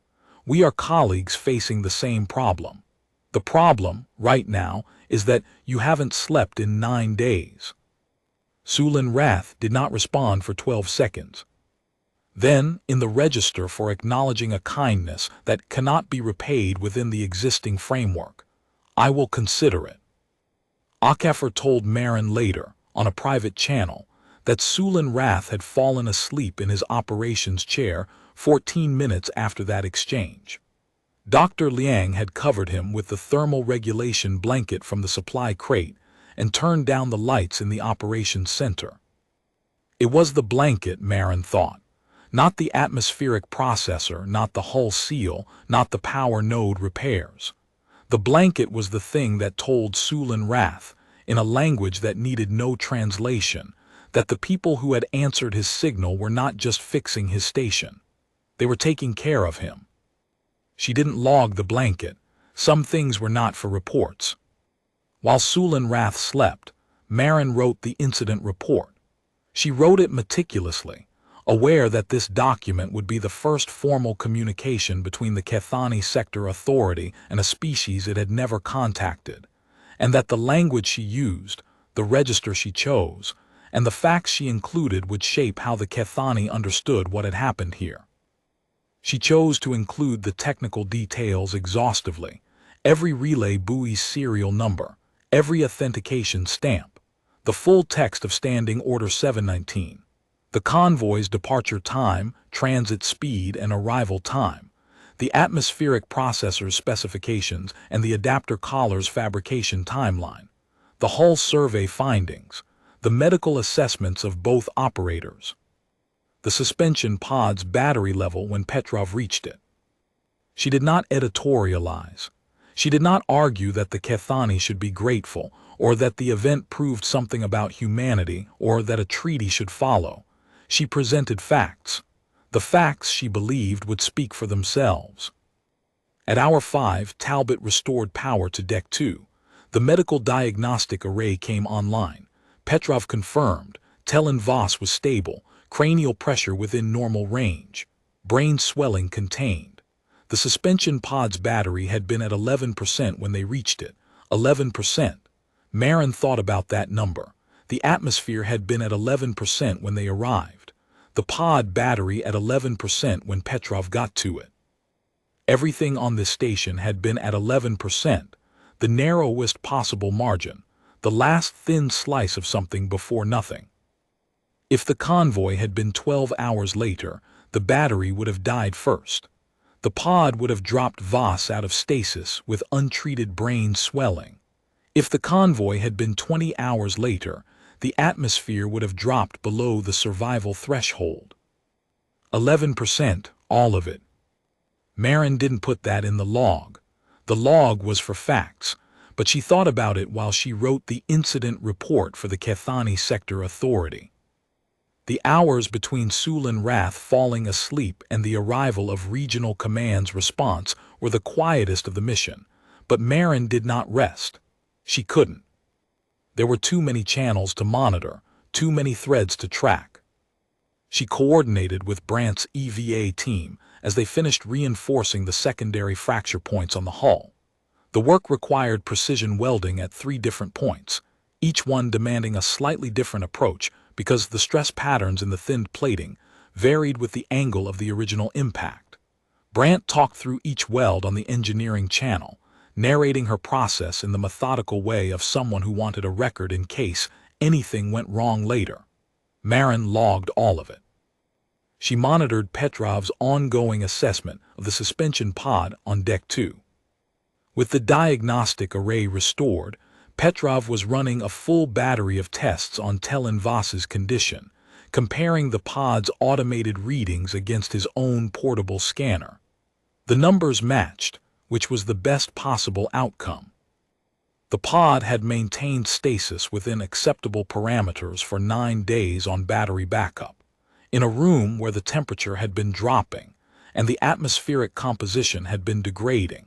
We are colleagues facing the same problem. The problem, right now, is that you haven't slept in 9 days. Sulin Rath did not respond for 12 seconds. Then, in the register for acknowledging a kindness that cannot be repaid within the existing framework, "I will consider it." Akafor told Marin later, on a private channel, that Sulin Rath had fallen asleep in his operations chair 14 minutes after that exchange. Dr. Liang had covered him with the thermal regulation blanket from the supply crate and turned down the lights in the operations center. It was the blanket, Marin thought, not the atmospheric processor, not the hull seal, not the power node repairs. The blanket was the thing that told Sulin Rath, in a language that needed no translation, that the people who had answered his signal were not just fixing his station. They were taking care of him. She didn't log the blanket. Some things were not for reports. While Sulin Rath slept, Marin wrote the incident report. She wrote it meticulously, aware that this document would be the first formal communication between the Cathani Sector Authority and a species it had never contacted, and that the language she used, the register she chose, and the facts she included would shape how the Cathani understood what had happened here. She chose to include the technical details exhaustively, every relay buoy's serial number, every authentication stamp, the full text of Standing Order 719, the convoy's departure time, transit speed, and arrival time, the atmospheric processor's specifications and the adapter collar's fabrication timeline, the hull survey findings, the medical assessments of both operators, the suspension pod's battery level when Petrov reached it. She did not editorialize. She did not argue that the Cathani should be grateful, or that the event proved something about humanity, or that a treaty should follow. She presented facts. The facts she believed would speak for themselves. At hour 5, Talbot restored power to Deck 2. The medical diagnostic array came online. Petrov confirmed. Telen Voss was stable, cranial pressure within normal range, brain swelling contained. The suspension pod's battery had been at 11% when they reached it. 11%. Marin thought about that number. The atmosphere had been at 11% when they arrived. The pod battery at 11% when Petrov got to it. Everything on this station had been at 11%, the narrowest possible margin, the last thin slice of something before nothing. If the convoy had been 12 hours later, the battery would have died first. The pod would have dropped Voss out of stasis with untreated brain swelling. If the convoy had been 20 hours later, the atmosphere would have dropped below the survival threshold. 11%, all of it. Marin didn't put that in the log. The log was for facts, but she thought about it while she wrote the incident report for the Kethani Sector Authority. The hours between Sulin Rath falling asleep and the arrival of Regional Command's response were the quietest of the mission, but Marin did not rest. She couldn't. There were too many channels to monitor, too many threads to track. She coordinated with Brandt's EVA team as they finished reinforcing the secondary fracture points on the hull. The work required precision welding at 3 different points, each one demanding a slightly different approach because the stress patterns in the thinned plating varied with the angle of the original impact. Brandt talked through each weld on the engineering channel, narrating her process in the methodical way of someone who wanted a record in case anything went wrong later. Marin logged all of it. She monitored Petrov's ongoing assessment of the suspension pod on Deck 2. With the diagnostic array restored, Petrov was running a full battery of tests on Telenvas's condition, comparing the pod's automated readings against his own portable scanner. The numbers matched, which was the best possible outcome. The pod had maintained stasis within acceptable parameters for 9 days on battery backup, in a room where the temperature had been dropping and the atmospheric composition had been degrading,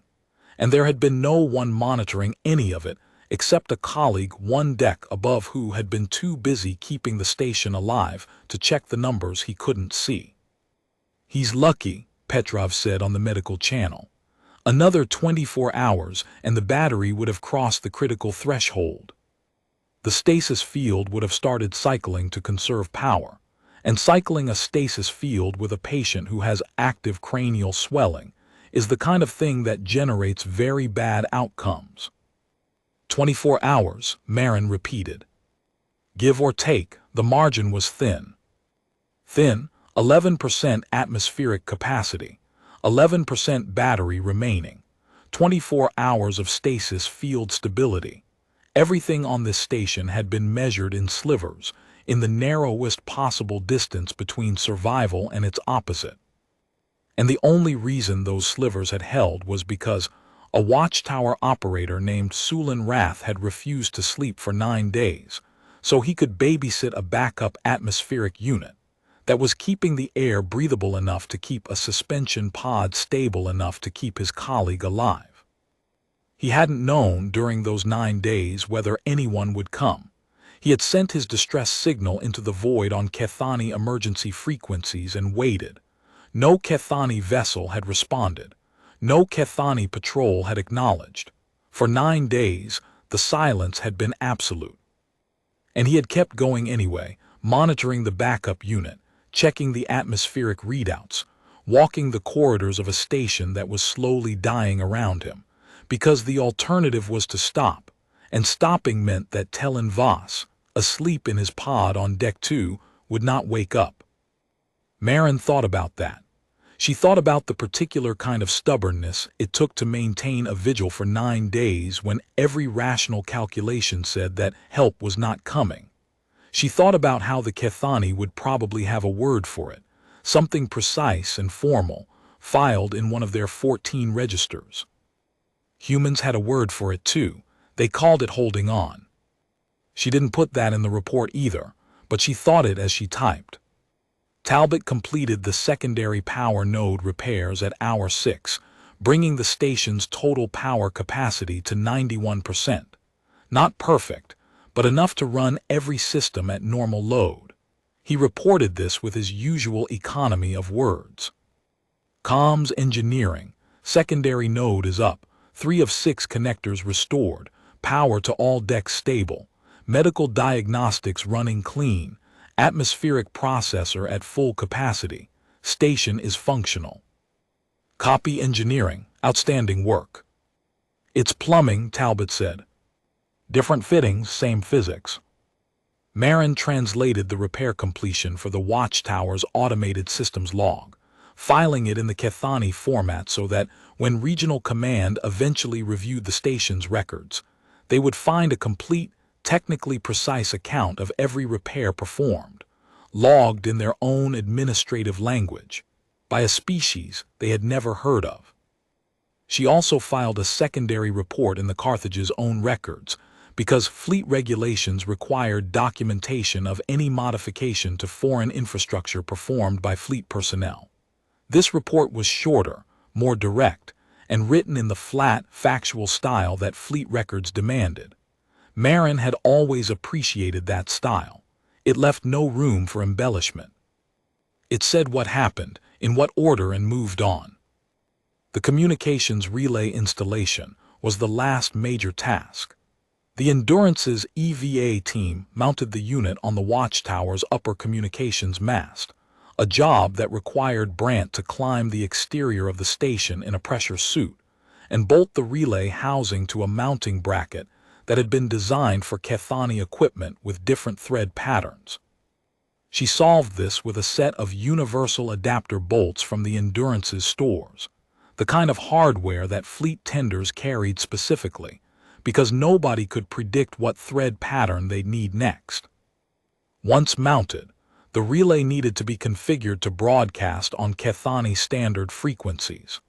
and there had been no one monitoring any of it except a colleague 1 deck above who had been too busy keeping the station alive to check the numbers he couldn't see. "He's lucky," Petrov said on the medical channel. "Another 24 hours and the battery would have crossed the critical threshold. The stasis field would have started cycling to conserve power, and cycling a stasis field with a patient who has active cranial swelling is the kind of thing that generates very bad outcomes." 24 hours, Marin repeated. Give or take, the margin was thin. Thin, 11% atmospheric capacity, 11% battery remaining, 24 hours of stasis field stability. Everything on this station had been measured in slivers, in the narrowest possible distance between survival and its opposite. And the only reason those slivers had held was because a watchtower operator named Sulin Rath had refused to sleep for 9 days, so he could babysit a backup atmospheric unit that was keeping the air breathable enough to keep a suspension pod stable enough to keep his colleague alive. He hadn't known during those 9 days whether anyone would come. He had sent his distress signal into the void on Kethani emergency frequencies and waited. No Kethani vessel had responded. No Kethani patrol had acknowledged. For 9 days, the silence had been absolute. And he had kept going anyway, monitoring the backup unit, checking the atmospheric readouts, walking the corridors of a station that was slowly dying around him, because the alternative was to stop, and stopping meant that Telenvas, asleep in his pod on Deck 2, would not wake up. Marin thought about that. She thought about the particular kind of stubbornness it took to maintain a vigil for 9 days when every rational calculation said that help was not coming. She thought about how the Kethani would probably have a word for it, something precise and formal, filed in one of their 14 registers. Humans had a word for it too. They called it holding on. She didn't put that in the report either, but she thought it as she typed. Talbot completed the secondary power node repairs at hour 6, bringing the station's total power capacity to 91%. Not perfect, but enough to run every system at normal load. He reported this with his usual economy of words. Comms engineering, secondary node is up, 3 of 6 connectors restored, power to all decks stable, medical diagnostics running clean, atmospheric processor at full capacity, station is functional. Copy engineering, outstanding work. It's plumbing, Talbot said. Different fittings, same physics. Marin translated the repair completion for the watchtower's automated systems log, filing it in the Kethani format so that when Regional Command eventually reviewed the station's records, they would find a complete, technically precise account of every repair performed, logged in their own administrative language, by a species they had never heard of. She also filed a secondary report in the Carthage's own records, because fleet regulations required documentation of any modification to foreign infrastructure performed by fleet personnel. This report was shorter, more direct, and written in the flat, factual style that fleet records demanded. Marin had always appreciated that style. It left no room for embellishment. It said what happened, in what order, and moved on. The communications relay installation was the last major task. The Endurance's EVA team mounted the unit on the watchtower's upper communications mast, a job that required Brandt to climb the exterior of the station in a pressure suit and bolt the relay housing to a mounting bracket that had been designed for Kethani equipment with different thread patterns. She solved this with a set of universal adapter bolts from the Endurance's stores, the kind of hardware that fleet tenders carried specifically, because nobody could predict what thread pattern they'd need next. Once mounted, the relay needed to be configured to broadcast on Kethani standard frequencies.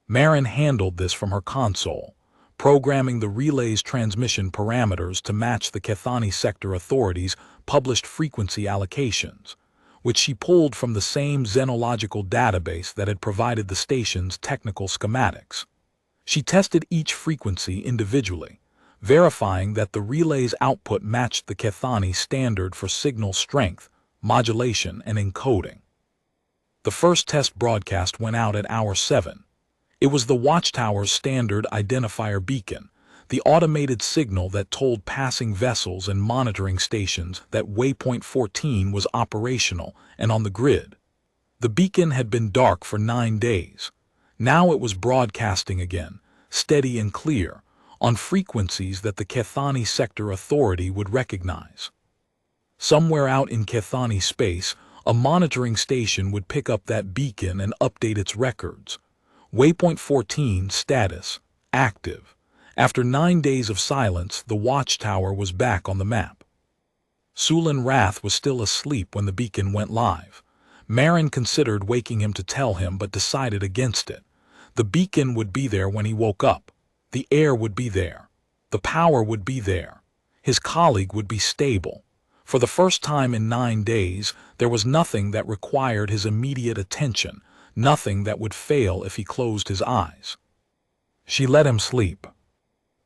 Marin handled this from her console, programming the relay's transmission parameters to match the Kethani Sector Authority's published frequency allocations, which she pulled from the same xenological database that had provided the station's technical schematics. She tested each frequency individually, verifying that the relay's output matched the Kethani standard for signal strength, modulation, and encoding. The first test broadcast went out at hour 7. It was the watchtower's standard identifier beacon, the automated signal that told passing vessels and monitoring stations that waypoint 14 was operational and on the grid. The beacon had been dark for 9 days. Now it was broadcasting again, steady and clear, on frequencies that the Kethani Sector Authority would recognize. Somewhere out in Kethani space, a monitoring station would pick up that beacon and update its records. Waypoint 14 status, active. After 9 days of silence, the watchtower was back on the map. Sulan Rath was still asleep when the beacon went live. Marin considered waking him to tell him, but decided against it. The beacon would be there when he woke up. The air would be there. The power would be there. His colleague would be stable. For the first time in 9 days, there was nothing that required his immediate attention, nothing that would fail if he closed his eyes. She let him sleep.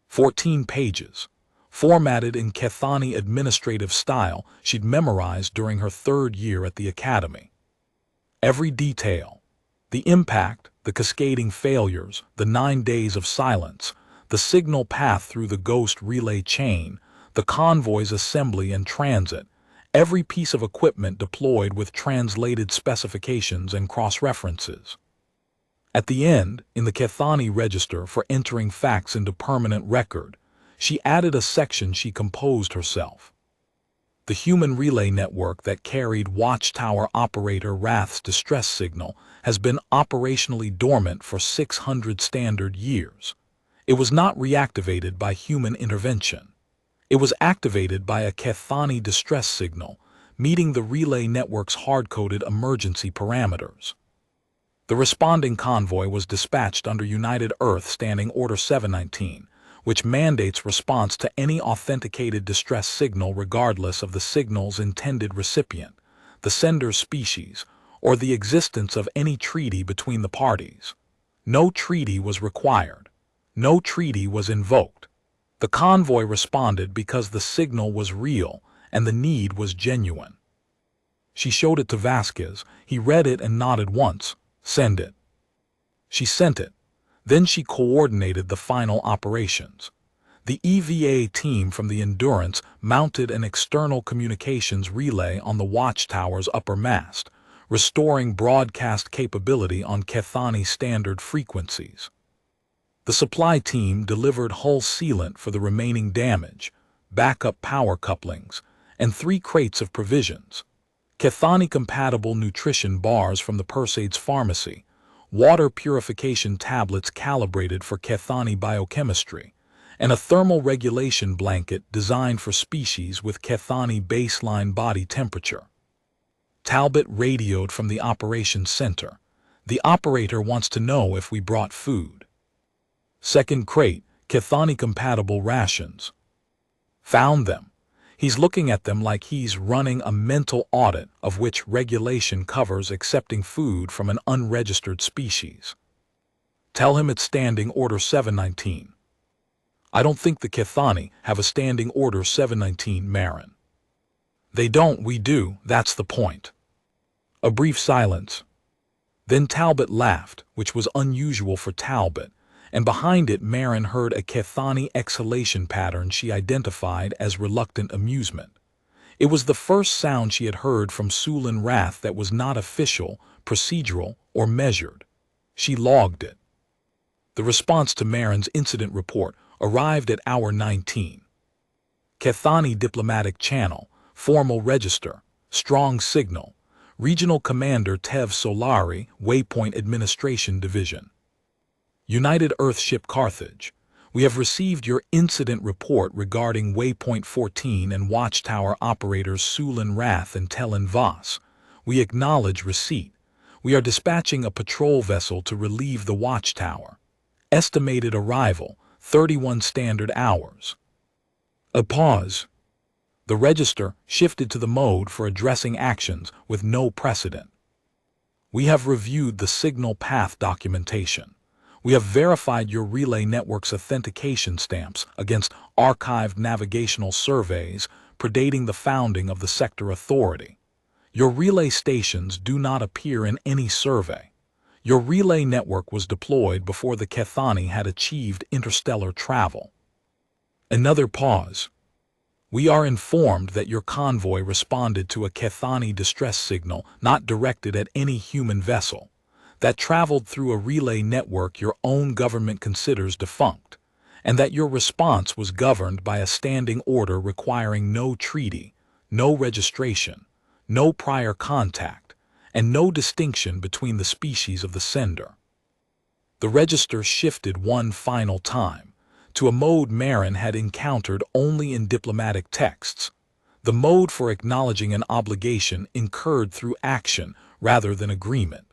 14 pages, formatted in Kethani administrative style she'd memorized during her 3rd year at the academy. Every detail, the impact, the cascading failures, the 9 days of silence, the signal path through the ghost relay chain, the convoy's assembly and transit, every piece of equipment deployed with translated specifications and cross-references. At the end, in the Kethani register for entering facts into permanent record, she added a section she composed herself. The human relay network that carried watchtower operator Rath's distress signal has been operationally dormant for 600 standard years. It was not reactivated by human intervention. It was activated by a Kethani distress signal, meeting the relay network's hard-coded emergency parameters. The responding convoy was dispatched under United Earth Standing Order 719, which mandates response to any authenticated distress signal regardless of the signal's intended recipient, the sender's species, or the existence of any treaty between the parties. No treaty was required. No treaty was invoked. The convoy responded because the signal was real and the need was genuine. She showed it to Vasquez. He read it and nodded once. Send it. She sent it. Then she coordinated the final operations. The EVA team from the Endurance mounted an external communications relay on the watchtower's upper mast, restoring broadcast capability on Kethani standard frequencies. The supply team delivered hull sealant for the remaining damage, backup power couplings, and 3 crates of provisions, Kethani-compatible nutrition bars from the Persades pharmacy, water purification tablets calibrated for Kethani biochemistry, and a thermal regulation blanket designed for species with Kethani baseline body temperature. Talbot radioed from the operations center. The operator wants to know if we brought food. Second crate, Kethani-compatible rations. Found them. He's looking at them like he's running a mental audit of which regulation covers accepting food from an unregistered species. Tell him it's Standing Order 719. I don't think the Kethani have a Standing Order 719, Marin. They don't, we do, that's the point. A brief silence. Then Talbot laughed, which was unusual for Talbot, and behind it Marin heard a Kethani exhalation pattern she identified as reluctant amusement. It was the first sound she had heard from Sealant wrath that was not official, procedural, or measured. She logged it. The response to Marin's incident report arrived at hour 19. Kethani Diplomatic Channel, Formal Register, Strong Signal, Regional Commander Tev Solari, Waypoint Administration Division. United Earthship Carthage, we have received your incident report regarding Waypoint 14 and Watchtower operators Sealant Wrath and Telen Voss. We acknowledge receipt. We are dispatching a patrol vessel to relieve the Watchtower. Estimated arrival, 31 standard hours. A pause. The register shifted to the mode for addressing actions with no precedent. We have reviewed the signal path documentation. We have verified your relay network's authentication stamps against archived navigational surveys predating the founding of the sector authority. Your relay stations do not appear in any survey. Your relay network was deployed before the Kethani had achieved interstellar travel. Another pause. We are informed that your convoy responded to a Kethani distress signal not directed at any human vessel, that traveled through a relay network your own government considers defunct, and that your response was governed by a standing order requiring no treaty, no registration, no prior contact, and no distinction between the species of the sender. The register shifted one final time, to a mode Marin had encountered only in diplomatic texts, the mode for acknowledging an obligation incurred through action rather than agreement.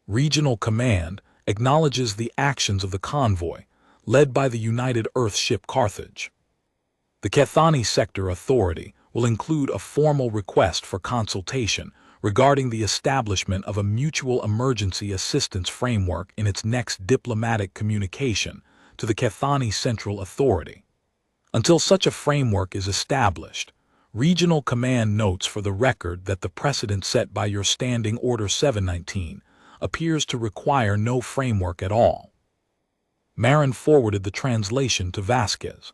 Regional Command acknowledges the actions of the convoy, led by the United Earthship Carthage. The Kethani Sector Authority will include a formal request for consultation regarding the establishment of a mutual emergency assistance framework in its next diplomatic communication to the Kethani Central Authority. Until such a framework is established, Regional Command notes for the record that the precedent set by your Standing Order 719 appears to require no framework at all. Marin forwarded the translation to Vasquez.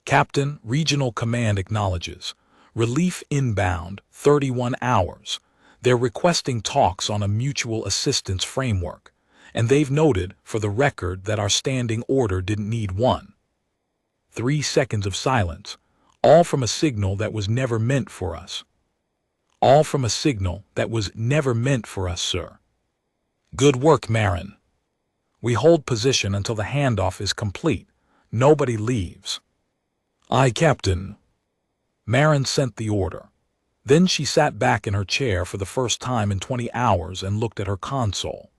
Captain, Regional Command acknowledges. Relief inbound, 31 hours. They're requesting talks on a mutual assistance framework, and they've noted, for the record, that our standing order didn't need one. 3 seconds of silence, all from a signal that was never meant for us. All from a signal that was never meant for us, sir. Good work, Marin. We hold position until the handoff is complete. Nobody leaves. Aye, Captain. Marin sent the order. Then she sat back in her chair for the first time in 20 hours and looked at her console.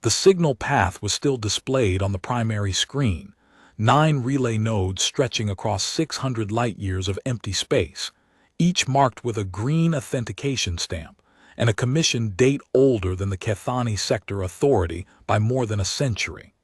The signal path was still displayed on the primary screen, 9 relay nodes stretching across 600 light-years of empty space, each marked with a green authentication stamp and a commission date older than the Kethani Sector Authority by more than a century.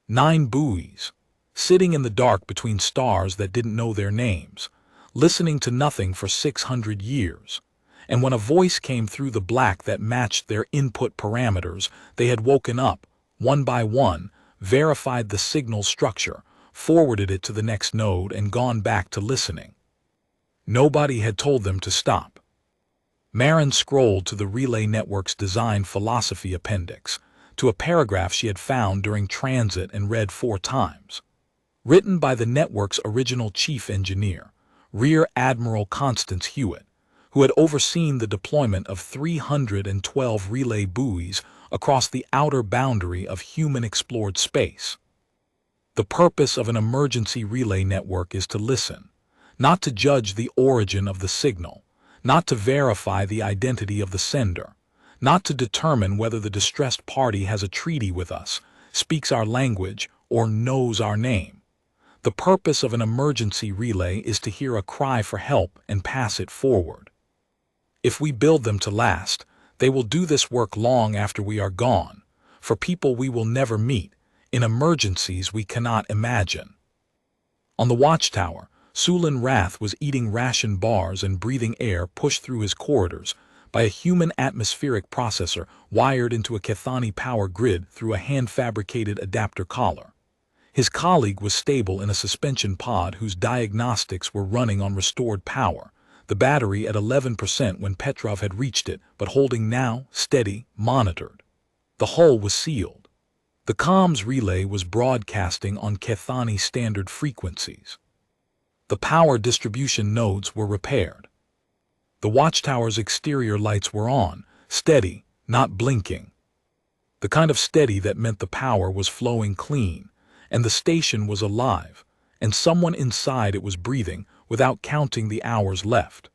9 buoys, sitting in the dark between stars that didn't know their names, listening to nothing for 600 years, and when a voice came through the black that matched their input parameters, they had woken up, one by one, verified the signal structure, forwarded it to the next node, and gone back to listening. Nobody had told them to stop. Marin scrolled to the relay network's design philosophy appendix, to a paragraph she had found during transit and read 4 times. Written by the network's original chief engineer, Rear Admiral Constance Hewitt, who had overseen the deployment of 312 relay buoys across the outer boundary of human-explored space. The purpose of an emergency relay network is to listen, not to judge the origin of the signal, not to verify the identity of the sender, not to determine whether the distressed party has a treaty with us, speaks our language, or knows our name. The purpose of an emergency relay is to hear a cry for help and pass it forward. If we build them to last, they will do this work long after we are gone, for people we will never meet, in emergencies we cannot imagine. On the watchtower, Sulin Rath was eating ration bars and breathing air pushed through his corridors by a human atmospheric processor wired into a Kethani power grid through a hand-fabricated adapter collar. His colleague was stable in a suspension pod whose diagnostics were running on restored power, the battery at 11% when Petrov had reached it, but holding now, steady, monitored. The hull was sealed. The comms relay was broadcasting on Kethani standard frequencies. The power distribution nodes were repaired. The watchtower's exterior lights were on, steady, not blinking. The kind of steady that meant the power was flowing clean, and the station was alive, and someone inside it was breathing without counting the hours left.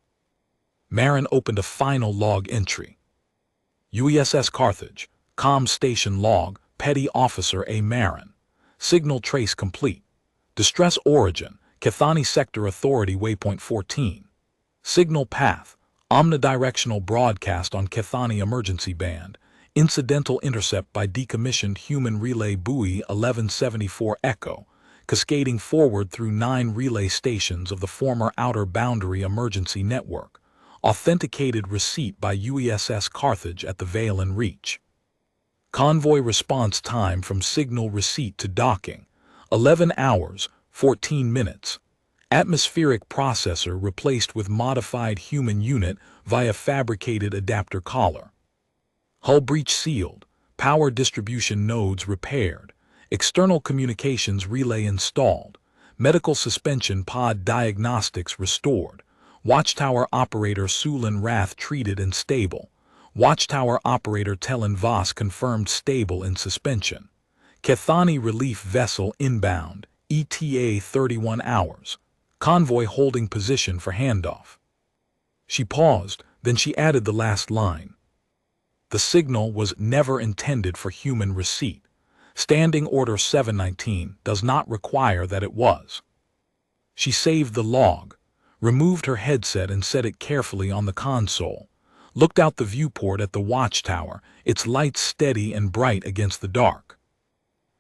Marin opened a final log entry. UESS Carthage, Comm Station Log, Petty Officer A. Marin. Signal trace complete. Distress origin, Kethani Sector Authority Waypoint 14. Signal path, omnidirectional broadcast on Kethani Emergency Band. Incidental intercept by decommissioned human relay buoy 1174 Echo, cascading forward through 9 relay stations of the former Outer Boundary Emergency Network. Authenticated receipt by UESS Carthage at the Vale and Reach. Convoy response time from signal receipt to docking, 11 hours, 14 minutes. Atmospheric processor replaced with modified human unit via fabricated adapter collar. Hull breach sealed, power distribution nodes repaired, external communications relay installed, medical suspension pod diagnostics restored, watchtower operator Sulin Rath treated and stable, watchtower operator Telen Voss confirmed stable in suspension, Kethani relief vessel inbound, ETA 31 hours, convoy holding position for handoff. She paused, then she added the last line. The signal was never intended for human receipt. Standing Order 719 does not require that it was. She saved the log, removed her headset and set it carefully on the console, looked out the viewport at the watchtower, its lights steady and bright against the dark.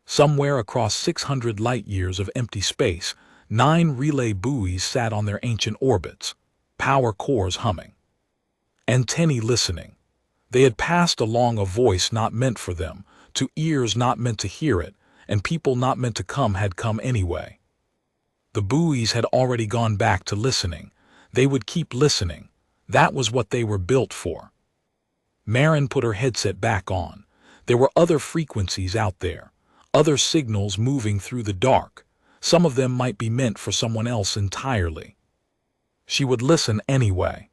Somewhere across 600 light-years of empty space, 9 relay buoys sat on their ancient orbits, power cores humming. Antennae listening. They had passed along a voice not meant for them, to ears not meant to hear it, and people not meant to come had come anyway. The buoys had already gone back to listening. They would keep listening. That was what they were built for. Marin put her headset back on. There were other frequencies out there, other signals moving through the dark. Some of them might be meant for someone else entirely. She would listen anyway.